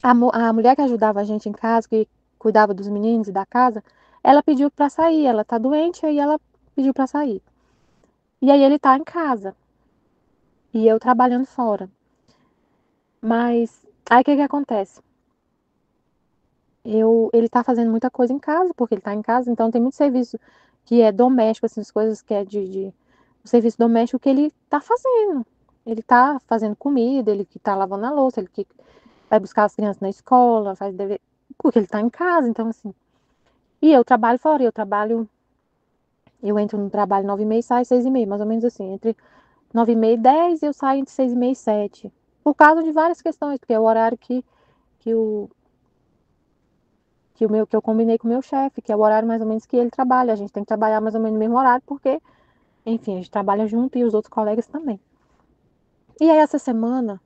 A mulher que ajudava a gente em casa, que cuidava dos meninos e da casa, ela pediu para sair. Ela tá doente, aí ela pediu para sair. E aí ele tá em casa. E eu trabalhando fora. Mas aí o que que acontece? Ele tá fazendo muita coisa em casa, porque ele tá em casa, então tem muito serviço que é doméstico, essas coisas que é o serviço doméstico que ele tá fazendo. Ele tá fazendo comida, ele que tá lavando a louça, ele que vai buscar as crianças na escola, faz dever, porque ele tá em casa, então assim. E eu trabalho fora, eu entro no trabalho 9h30 e saio 6h30, mais ou menos assim. Entre 9h30 e 10 eu saio entre 6h30 e 7. Por causa de várias questões, porque é o horário que o que eu combinei com o meu chefe, que é o horário mais ou menos que ele trabalha. A gente tem que trabalhar mais ou menos no mesmo horário, porque, enfim, a gente trabalha junto e os outros colegas também. E aí, essa semana,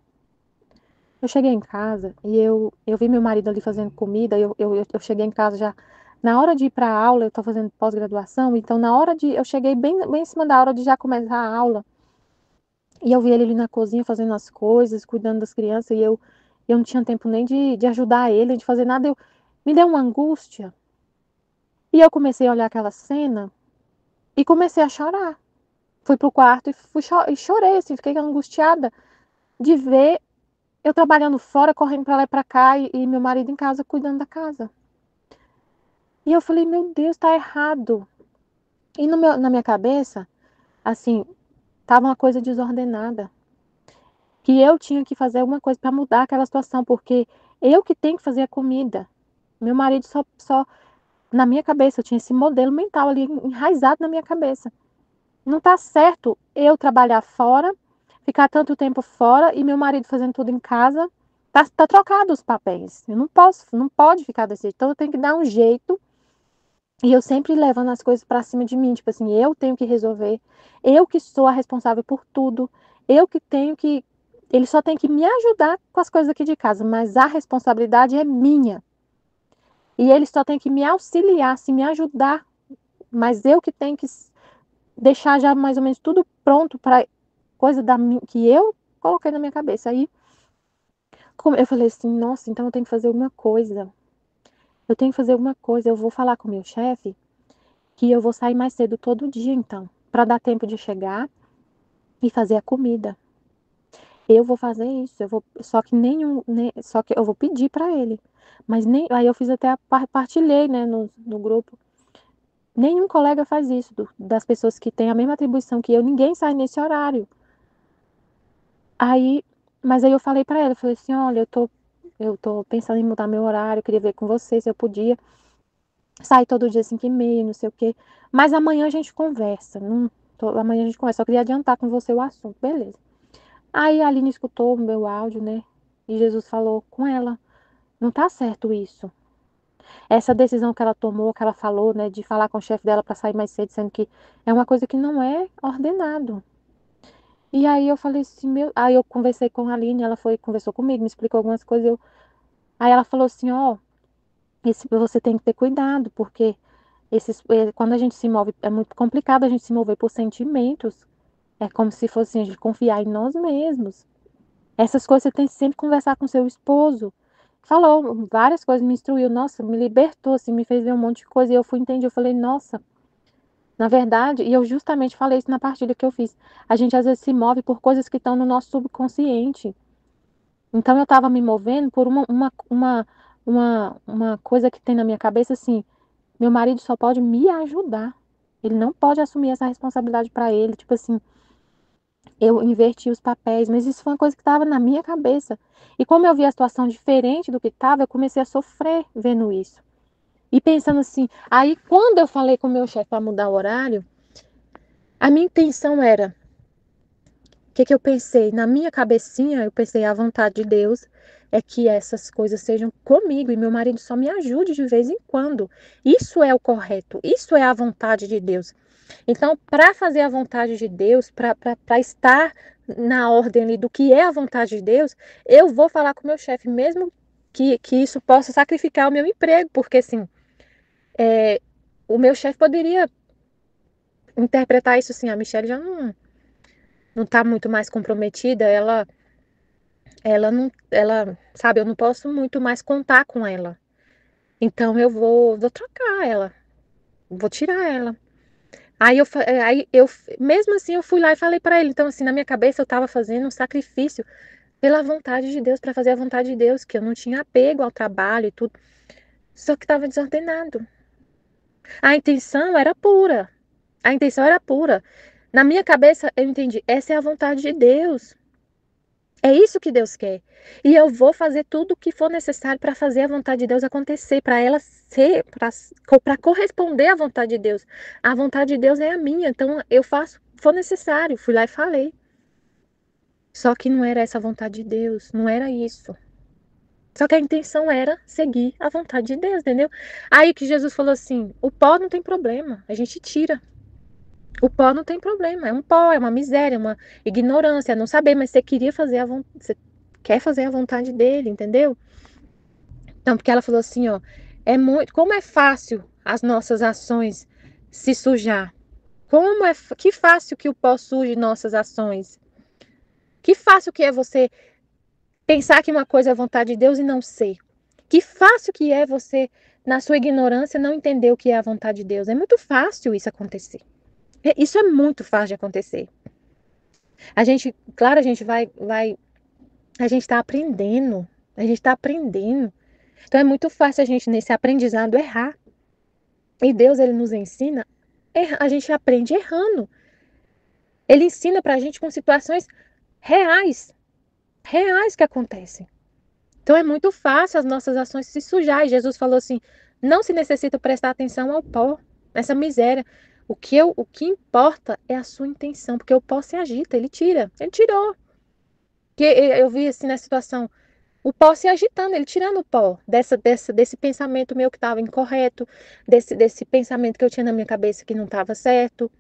eu cheguei em casa e eu vi meu marido ali fazendo comida. Eu cheguei em casa já na hora de ir para a aula. Eu estou fazendo pós-graduação, então na hora de. Eu cheguei bem em cima da hora de já começar a aula. E eu vi ele ali na cozinha fazendo as coisas, cuidando das crianças. E eu não tinha tempo nem de ajudar ele, de fazer nada. Me deu uma angústia. E eu comecei a olhar aquela cena e comecei a chorar. Fui pro quarto e chorei, assim, fiquei angustiada de ver eu trabalhando fora, correndo para lá e para cá, e meu marido em casa cuidando da casa. E eu falei, meu Deus, tá errado. E na minha cabeça, assim, tava uma coisa desordenada. Que eu tinha que fazer alguma coisa para mudar aquela situação, porque eu que tenho que fazer a comida. Meu marido só na minha cabeça, eu tinha esse modelo mental ali enraizado na minha cabeça. Não tá certo eu trabalhar fora, ficar tanto tempo fora e meu marido fazendo tudo em casa. Tá trocado os papéis. Eu não pode ficar desse jeito. Então eu tenho que dar um jeito. E eu sempre levando as coisas para cima de mim, tipo assim, eu tenho que resolver, eu que sou a responsável por tudo, eu que tenho que. Ele só tem que me ajudar com as coisas aqui de casa, mas a responsabilidade é minha. E ele só tem que me auxiliar, se me ajudar, mas eu que tenho que deixar já mais ou menos tudo pronto para coisa que eu coloquei na minha cabeça. Aí eu falei assim, nossa, então eu tenho que fazer alguma coisa. Eu tenho que fazer alguma coisa. Eu vou falar com o meu chefe que eu vou sair mais cedo todo dia, então, para dar tempo de chegar e fazer a comida. Eu vou fazer isso, só que só que eu vou pedir para ele. Mas nem, aí eu fiz até partilhei, né, no grupo. Nenhum colega faz isso, das pessoas que têm a mesma atribuição que eu, ninguém sai nesse horário. Aí, mas aí eu falei para ela, eu falei assim, olha, eu tô pensando em mudar meu horário, eu queria ver com você se eu podia sair todo dia 5h30, não sei o quê. Mas amanhã a gente conversa. Amanhã a gente conversa. Só queria adiantar com você o assunto, beleza. Aí a Aline escutou o meu áudio, né? E Jesus falou com ela. Não tá certo isso. Essa decisão que ela tomou, que ela falou, né? De falar com o chefe dela para sair mais cedo, sendo que é uma coisa que não é ordenado. E aí eu falei assim, Aí eu conversei com a Aline, conversou comigo, me explicou algumas coisas. Aí ela falou assim, ó, você tem que ter cuidado, porque quando a gente se move, é muito complicado a gente se mover por sentimentos. É como se fosse assim, a gente confiar em nós mesmos. Essas coisas você tem que sempre conversar com seu esposo. Falou várias coisas, me instruiu, nossa, me libertou, assim, me fez ver um monte de coisa. E eu fui entender, eu falei, nossa, na verdade, e eu justamente falei isso na partilha que eu fiz. A gente às vezes se move por coisas que estão no nosso subconsciente. Então eu estava me movendo por uma coisa que tem na minha cabeça assim. Meu marido só pode me ajudar. Ele não pode assumir essa responsabilidade para ele. Tipo assim, eu inverti os papéis, mas isso foi uma coisa que estava na minha cabeça. E como eu vi a situação diferente do que estava, eu comecei a sofrer vendo isso. E pensando assim, aí quando eu falei com o meu chefe para mudar o horário, a minha intenção era, o que que eu pensei? Na minha cabecinha, eu pensei, a vontade de Deus é que essas coisas sejam comigo e meu marido só me ajude de vez em quando. Isso é o correto, isso é a vontade de Deus. Então, para fazer a vontade de Deus, para estar na ordem ali do que é a vontade de Deus, eu vou falar com o meu chefe, mesmo que isso possa sacrificar o meu emprego, porque assim, o meu chefe poderia interpretar isso assim, a Michelle já não está muito mais comprometida, ela não, ela, sabe, eu não posso muito mais contar com ela. Então eu vou trocar ela, vou tirar ela. Mesmo assim, eu fui lá e falei para ele. Então, assim, na minha cabeça eu estava fazendo um sacrifício pela vontade de Deus, para fazer a vontade de Deus, que eu não tinha apego ao trabalho e tudo. Só que estava desordenado. A intenção era pura. A intenção era pura. Na minha cabeça, eu entendi, essa é a vontade de Deus. É isso que Deus quer. E eu vou fazer tudo o que for necessário para fazer a vontade de Deus acontecer, para ela ser, para corresponder à vontade de Deus. A vontade de Deus é a minha, então eu faço o que for necessário. Fui lá e falei. Só que não era essa a vontade de Deus, não era isso. Só que a intenção era seguir a vontade de Deus, entendeu? Aí que Jesus falou assim: o pó não tem problema, a gente tira. O pó não tem problema, é um pó, é uma miséria, uma ignorância, é não saber, mas você queria fazer você quer fazer a vontade dele, entendeu? Então, porque ela falou assim, ó, como é fácil as nossas ações se sujar. Que fácil que o pó suje nossas ações. Que fácil que é você pensar que uma coisa é vontade de Deus e não ser. Que fácil que é você, na sua ignorância, não entender o que é a vontade de Deus. É muito fácil isso acontecer. Isso é muito fácil de acontecer. A gente, claro, a gente está aprendendo. A gente está aprendendo. Então é muito fácil a gente, nesse aprendizado, errar. E Deus, ele nos ensina, a gente aprende errando. Ele ensina pra gente com situações reais, reais que acontecem. Então é muito fácil as nossas ações se sujar. E Jesus falou assim: não se necessita prestar atenção ao pó, essa miséria. O que importa é a sua intenção, porque o pó se agita, ele tira. Ele tirou. Que eu vi assim na situação, o pó se agitando, ele tirando o pó desse pensamento meu que estava incorreto, desse pensamento que eu tinha na minha cabeça que não estava certo.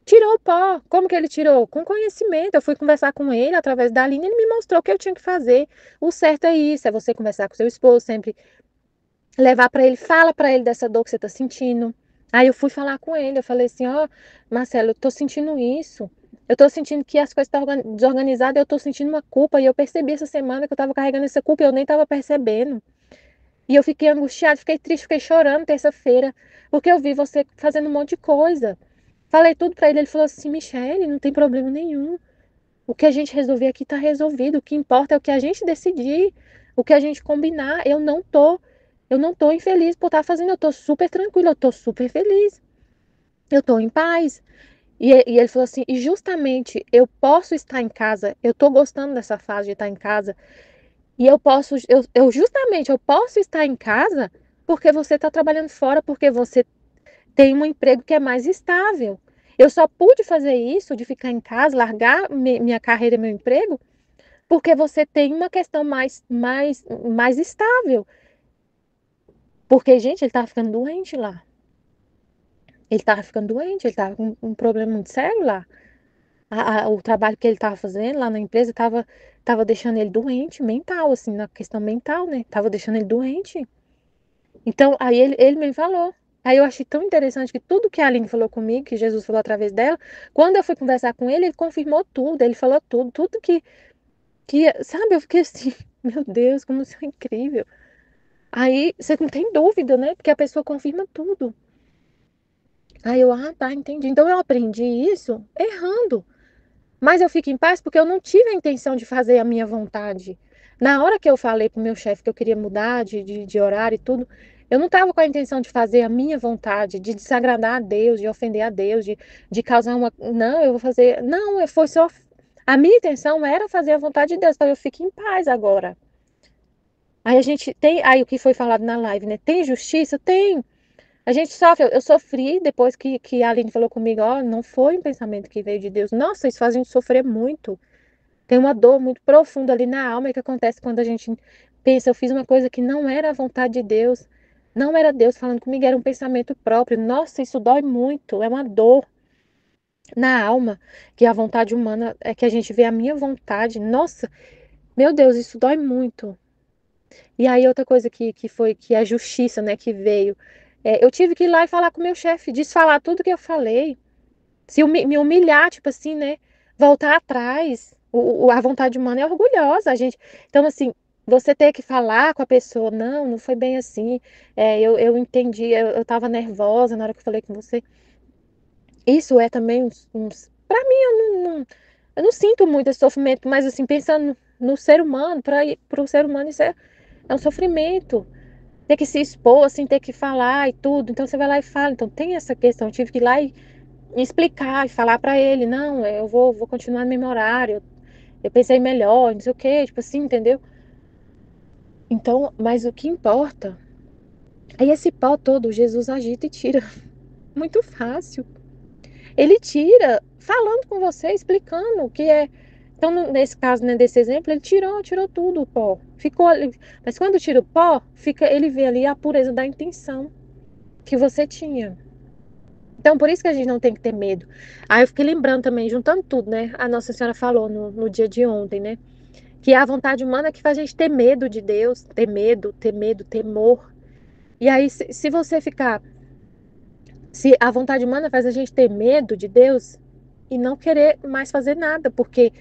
Tirou o pó. Como que ele tirou? Com conhecimento. Eu fui conversar com ele através da Aline, ele me mostrou o que eu tinha que fazer. O certo é isso, é você conversar com seu esposo, sempre levar para ele, fala para ele dessa dor que você está sentindo. Aí eu fui falar com ele, eu falei assim, ó, Marcelo, eu tô sentindo isso. Eu tô sentindo que as coisas estão desorganizadas, eu tô sentindo uma culpa. E eu percebi essa semana que eu tava carregando essa culpa e eu nem tava percebendo. E eu fiquei angustiada, fiquei triste, fiquei chorando terça-feira, porque eu vi você fazendo um monte de coisa. Falei tudo pra ele, ele falou assim, Michele, não tem problema nenhum. O que a gente resolver aqui tá resolvido. O que importa é o que a gente decidir, o que a gente combinar. Eu não tô infeliz por estar fazendo, eu tô super tranquila, eu tô super feliz. Eu tô em paz. E ele falou assim, e justamente eu posso estar em casa, eu tô gostando dessa fase de estar em casa, e eu posso estar em casa porque você está trabalhando fora, porque você tem um emprego que é mais estável. Eu só pude fazer isso, de ficar em casa, largar minha carreira e meu emprego, porque você tem uma questão mais estável. Porque, gente, ele estava ficando doente lá. Ele estava ficando doente, ele estava com um problema muito sério lá. O trabalho que ele estava fazendo lá na empresa tava deixando ele doente, mental, assim, na questão mental, né? Tava deixando ele doente. Então, aí ele me falou. Aí eu achei tão interessante que tudo que a Aline falou comigo, que Jesus falou através dela, quando eu fui conversar com ele confirmou tudo, ele falou tudo sabe, eu fiquei assim, meu Deus, como isso é incrível. Aí você não tem dúvida, né? Porque a pessoa confirma tudo. Aí eu, tá, entendi. Então eu aprendi isso errando. Mas eu fico em paz porque eu não tive a intenção de fazer a minha vontade. Na hora que eu falei pro meu chefe que eu queria mudar de horário e tudo, eu não estava com a intenção de fazer a minha vontade, de desagradar a Deus, de ofender a Deus, de causar uma. Não, eu vou fazer. Não, foi só. A minha intenção era fazer a vontade de Deus, então eu fico em paz agora. Aí a gente tem. Aí o que foi falado na live, né? Tem justiça? Tem. A gente sofre, eu sofri depois que a Aline falou comigo, ó, não foi um pensamento que veio de Deus. Nossa, isso faz a gente sofrer muito. Tem uma dor muito profunda ali na alma que acontece quando a gente pensa, eu fiz uma coisa que não era a vontade de Deus. Não era Deus falando comigo, era um pensamento próprio. Nossa, isso dói muito, é uma dor na alma, que a vontade humana é que a gente vê a minha vontade. Nossa, meu Deus, isso dói muito. E aí outra coisa que é a justiça, né, que veio. Eu tive que ir lá e falar com o meu chefe, desfalar tudo que eu falei. Me humilhar, tipo assim, né? Voltar atrás. A vontade humana é orgulhosa, a gente. Então, assim, você ter que falar com a pessoa, não foi bem assim. Eu entendi, eu tava nervosa na hora que eu falei com você. Isso é também para mim, eu não sinto muito esse sofrimento, mas assim, pensando no ser humano, para o ser humano isso é um sofrimento. Ter que se expor, assim, ter que falar e tudo. Então você vai lá e fala. Então tem essa questão. Eu tive que ir lá e explicar e falar pra ele, não, eu vou continuar no mesmo horário. Eu pensei melhor, não sei o quê, tipo assim, entendeu? Então, mas o que importa é esse pó todo, Jesus agita e tira. Muito fácil. Ele tira falando com você, explicando Então, nesse caso, né, desse exemplo, ele tirou tudo o pó. Ficou ali. Mas quando tira o pó, ele vê ali a pureza da intenção que você tinha. Então, por isso que a gente não tem que ter medo. Aí eu fiquei lembrando também, juntando tudo, né? A Nossa Senhora falou no dia de ontem, né? Que é a vontade humana que faz a gente ter medo de Deus, ter medo, temor. E aí, se você ficar. Se a vontade humana faz a gente ter medo de Deus e não querer mais fazer nada, porque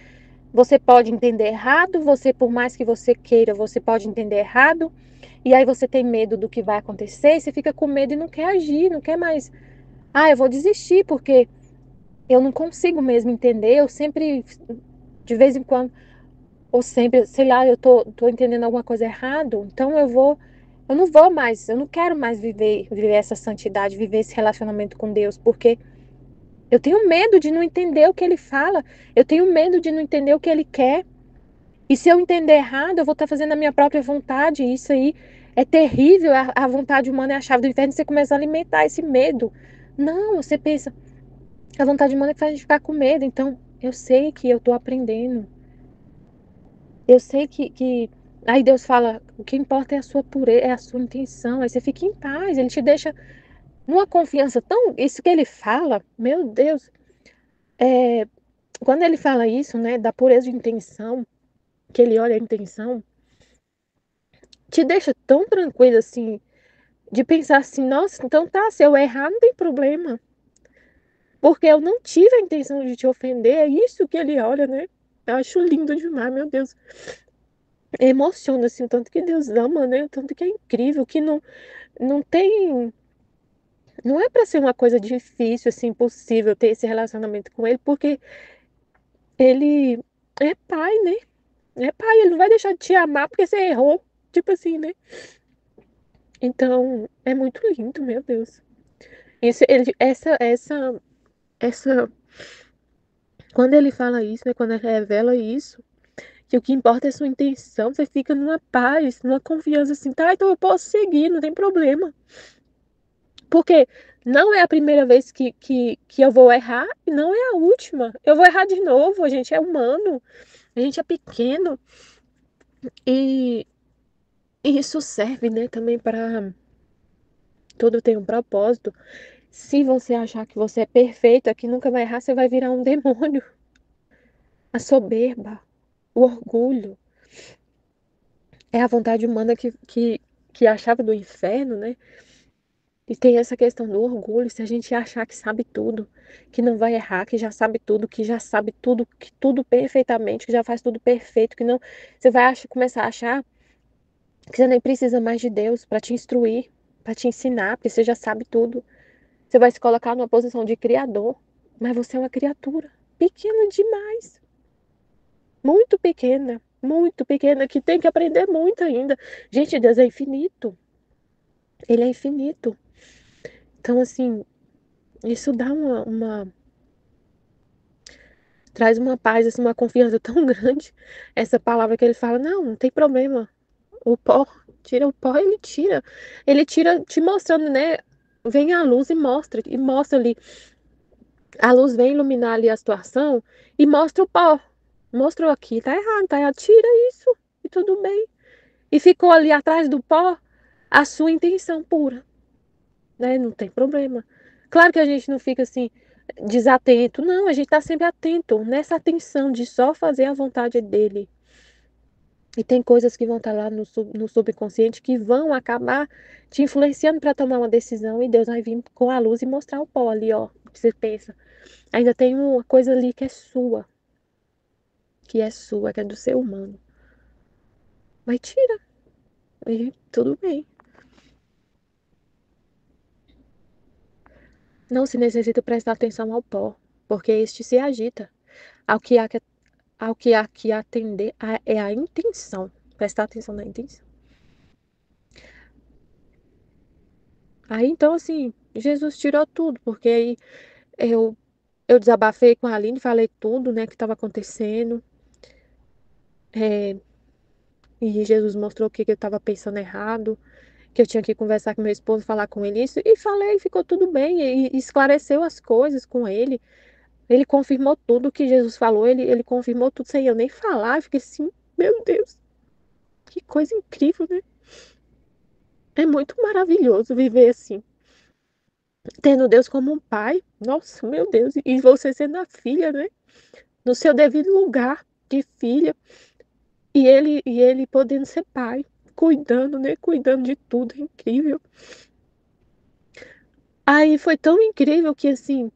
você pode entender errado, por mais que você queira, você pode entender errado, e aí você tem medo do que vai acontecer, e você fica com medo e não quer agir, não quer mais. Ah, eu vou desistir, porque eu não consigo mesmo entender, eu sempre, de vez em quando, ou sempre, sei lá, eu tô entendendo alguma coisa errado, então eu não vou mais, eu não quero mais viver essa santidade, viver esse relacionamento com Deus, porque eu tenho medo de não entender o que ele fala, eu tenho medo de não entender o que ele quer. E se eu entender errado, eu vou estar fazendo a minha própria vontade. E isso aí é terrível. A vontade humana é a chave do inferno. Você começa a alimentar esse medo. Não, você pensa, a vontade humana é que faz a gente ficar com medo. Então, eu sei que eu estou aprendendo. Eu sei que. Aí Deus fala, o que importa é a sua pureza, é a sua intenção. Aí você fica em paz. Ele te deixa numa confiança tão. Isso que ele fala, meu Deus. É, quando ele fala isso, né, da pureza de intenção, que ele olha a intenção, te deixa tão tranquilo assim, de pensar assim, nossa, então tá, se eu errar não tem problema, porque eu não tive a intenção de te ofender, é isso que ele olha, né? Eu acho lindo demais, meu Deus. Emociona assim, o tanto que Deus ama, né? O tanto que é incrível, que não tem, não é para ser uma coisa difícil assim, impossível ter esse relacionamento com ele, porque ele é pai, né? É pai, ele não vai deixar de te amar porque você errou, tipo assim, né? Então, é muito lindo, meu Deus. Isso, essa, quando ele fala isso, né, quando ele revela isso, que o que importa é a sua intenção, você fica numa paz, numa confiança assim, tá, então eu posso seguir, não tem problema. Porque não é a primeira vez que eu vou errar e não é a última. Eu vou errar de novo, a gente é humano, a gente é pequeno e, e isso serve, né, também para tudo tem um propósito. Se você achar que você é perfeita, que nunca vai errar, você vai virar um demônio. A soberba, o orgulho, é a vontade humana que é a chave do inferno, né? E tem essa questão do orgulho, se a gente achar que sabe tudo, que não vai errar, que já sabe tudo, que já sabe tudo, que tudo perfeitamente, que já faz tudo perfeito, que não, você vai começar a achar que você nem precisa mais de Deus para te instruir, para te ensinar, porque você já sabe tudo. Você vai se colocar numa posição de criador, mas você é uma criatura pequena demais, muito pequena, que tem que aprender muito ainda. Gente, Deus é infinito. Ele é infinito. Então, assim, isso dá traz uma paz, assim, uma confiança tão grande. Essa palavra que ele fala, não tem problema. O pó, tira o pó, ele tira. Ele tira te mostrando, né? Vem a luz e mostra ali. A luz vem iluminar ali a situação e mostra o pó. Mostrou aqui, tá errado, tira isso e tudo bem. E ficou ali atrás do pó a sua intenção pura, né? Não tem problema. Claro que a gente não fica assim desatento, não, a gente tá sempre atento nessa atenção de só fazer a vontade dele. E tem coisas que vão estar lá no subconsciente que vão acabar te influenciando para tomar uma decisão e Deus vai vir com a luz e mostrar o pó ali, ó. Você pensa, ainda tem uma coisa ali que é do ser humano. Mas tira, e tudo bem. Não se necessita prestar atenção ao pó, porque este se agita. Ao que há que, ao que, há que atender é a intenção. Prestar atenção na intenção. Aí então, assim, Jesus tirou tudo, porque aí eu, eu desabafei com a Aline, falei tudo, né, que estava acontecendo. É, e Jesus mostrou que eu estava pensando errado, que eu tinha que conversar com meu esposo, falar com ele isso. E falei, ficou tudo bem, e esclareceu as coisas com ele. Ele confirmou tudo que Jesus falou, ele confirmou tudo sem eu nem falar. Eu fiquei assim, meu Deus, que coisa incrível, né? É muito maravilhoso viver assim, tendo Deus como um pai. Nossa, meu Deus, e você sendo a filha, né? No seu devido lugar de filha, e ele podendo ser pai, cuidando, né? Cuidando de tudo, é incrível. Aí foi tão incrível que assim,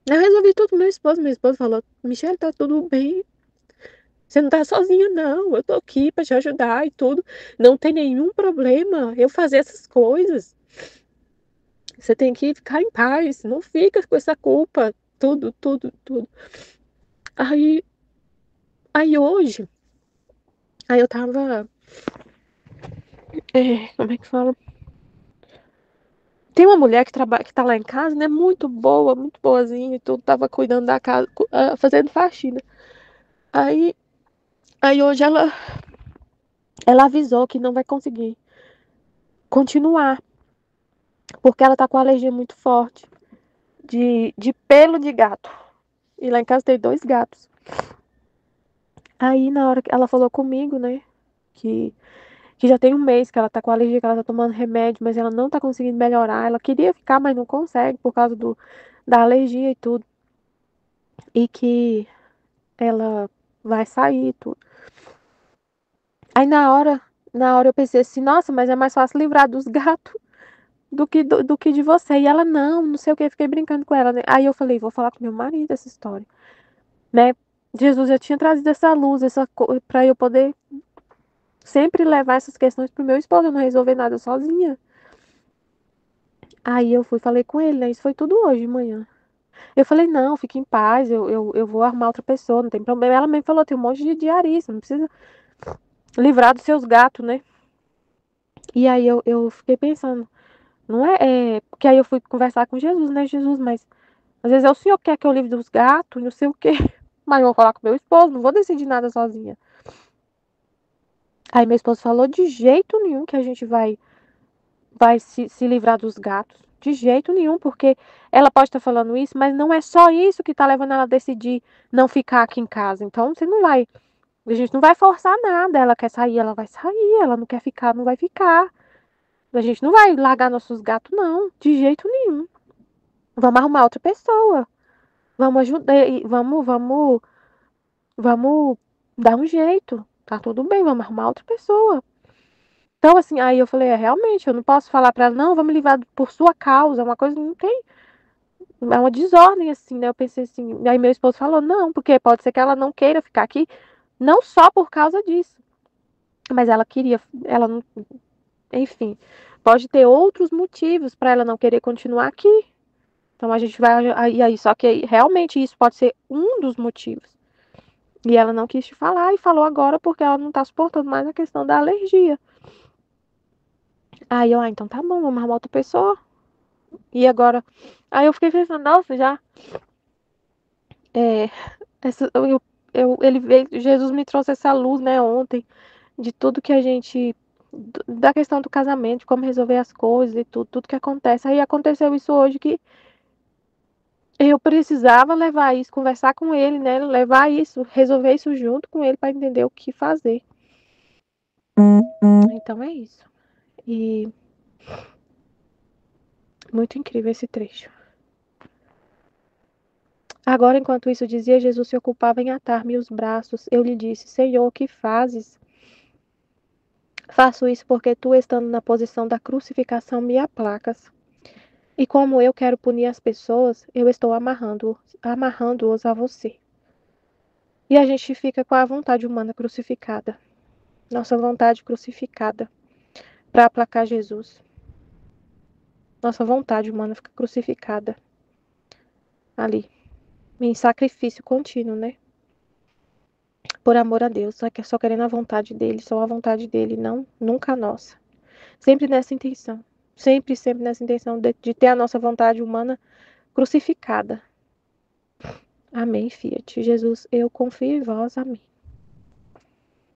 eu resolvi tudo com meu esposo falou, Michelle, tá tudo bem, você não tá sozinha não, eu tô aqui pra te ajudar e tudo, não tem nenhum problema eu fazer essas coisas, você tem que ficar em paz, não fica com essa culpa, tudo, tudo, tudo. Aí, aí hoje, aí eu tava, como é que fala? Tem uma mulher que trabalha, que tá lá em casa, né? Muito boa, muito boazinha e tudo. Tava cuidando da casa, fazendo faxina. Aí, aí hoje ela avisou que não vai conseguir continuar, porque ela tá com alergia muito forte de pelo de gato. E lá em casa tem 2 gatos. Aí na hora que ela falou comigo, né? Que, que já tem um mês que ela tá com alergia, que ela tá tomando remédio, mas ela não tá conseguindo melhorar. Ela queria ficar, mas não consegue por causa da alergia e tudo. E que ela vai sair e tudo. Aí na hora eu pensei assim, nossa, mas é mais fácil livrar dos gatos do que de você. E ela, não sei o que, fiquei brincando com ela, né? Aí eu falei, vou falar com meu marido essa história, né? Jesus já tinha trazido essa luz, pra eu poder sempre levar essas questões pro meu esposo, eu não resolver nada sozinha. Aí eu fui, falei com ele, né? Isso foi tudo hoje de manhã. Eu falei, não, fique em paz, eu vou arrumar outra pessoa, não tem problema. Ela mesmo falou, tem um monte de diarista, não precisa livrar dos seus gatos, né? E aí eu fiquei pensando, não porque aí eu fui conversar com Jesus, né? Jesus, mas às vezes é o senhor que quer que eu livre dos gatos, não sei o quê. Mas eu vou falar com meu esposo, não vou decidir nada sozinha. Aí meu esposo falou, de jeito nenhum que a gente vai se livrar dos gatos. De jeito nenhum, porque ela pode estar falando isso, mas não é só isso que está levando ela a decidir não ficar aqui em casa. Então você não vai, a gente não vai forçar nada. Ela quer sair, ela vai sair. Ela não quer ficar, não vai ficar. A gente não vai largar nossos gatos, não, de jeito nenhum. Vamos arrumar outra pessoa. Vamos ajudar, vamos dar um jeito. Tá tudo bem, vamos arrumar outra pessoa. Então, assim, aí eu falei, realmente, eu não posso falar pra ela, não, vamos livrar por sua causa, uma coisa não tem, é uma desordem, assim, né? Eu pensei assim, aí meu esposo falou, não, porque pode ser que ela não queira ficar aqui, não só por causa disso, mas ela queria, ela não, enfim, pode ter outros motivos pra ela não querer continuar aqui. Então a gente vai, aí, só que realmente isso pode ser um dos motivos. E ela não quis te falar e falou agora porque ela não tá suportando mais a questão da alergia. Aí eu, então tá bom, vamos arrumar outra pessoa. E agora, aí eu fiquei pensando, nossa, já, é, ele veio, Jesus me trouxe essa luz, né, ontem, de tudo que a gente, da questão do casamento, de como resolver as coisas e tudo que acontece. Aí aconteceu isso hoje que eu precisava levar isso, conversar com ele, né? Levar isso, resolver isso junto com ele para entender o que fazer. Então é isso. E muito incrível esse trecho. Agora, enquanto isso dizia, Jesus se ocupava em atar-me os braços. Eu lhe disse, Senhor, o que fazes? Faço isso porque tu, estando na posição da crucificação, me aplacas. E como eu quero punir as pessoas, eu estou amarrando-os a você. E a gente fica com a vontade humana crucificada. Nossa vontade crucificada para aplacar Jesus. Nossa vontade humana fica crucificada ali, em sacrifício contínuo, né? Por amor a Deus, só querendo a vontade dele, só a vontade dele, não, nunca a nossa. Sempre nessa intenção. Sempre, sempre nessa intenção de ter a nossa vontade humana crucificada. Amém, Fiat. Jesus, eu confio em vós. Amém.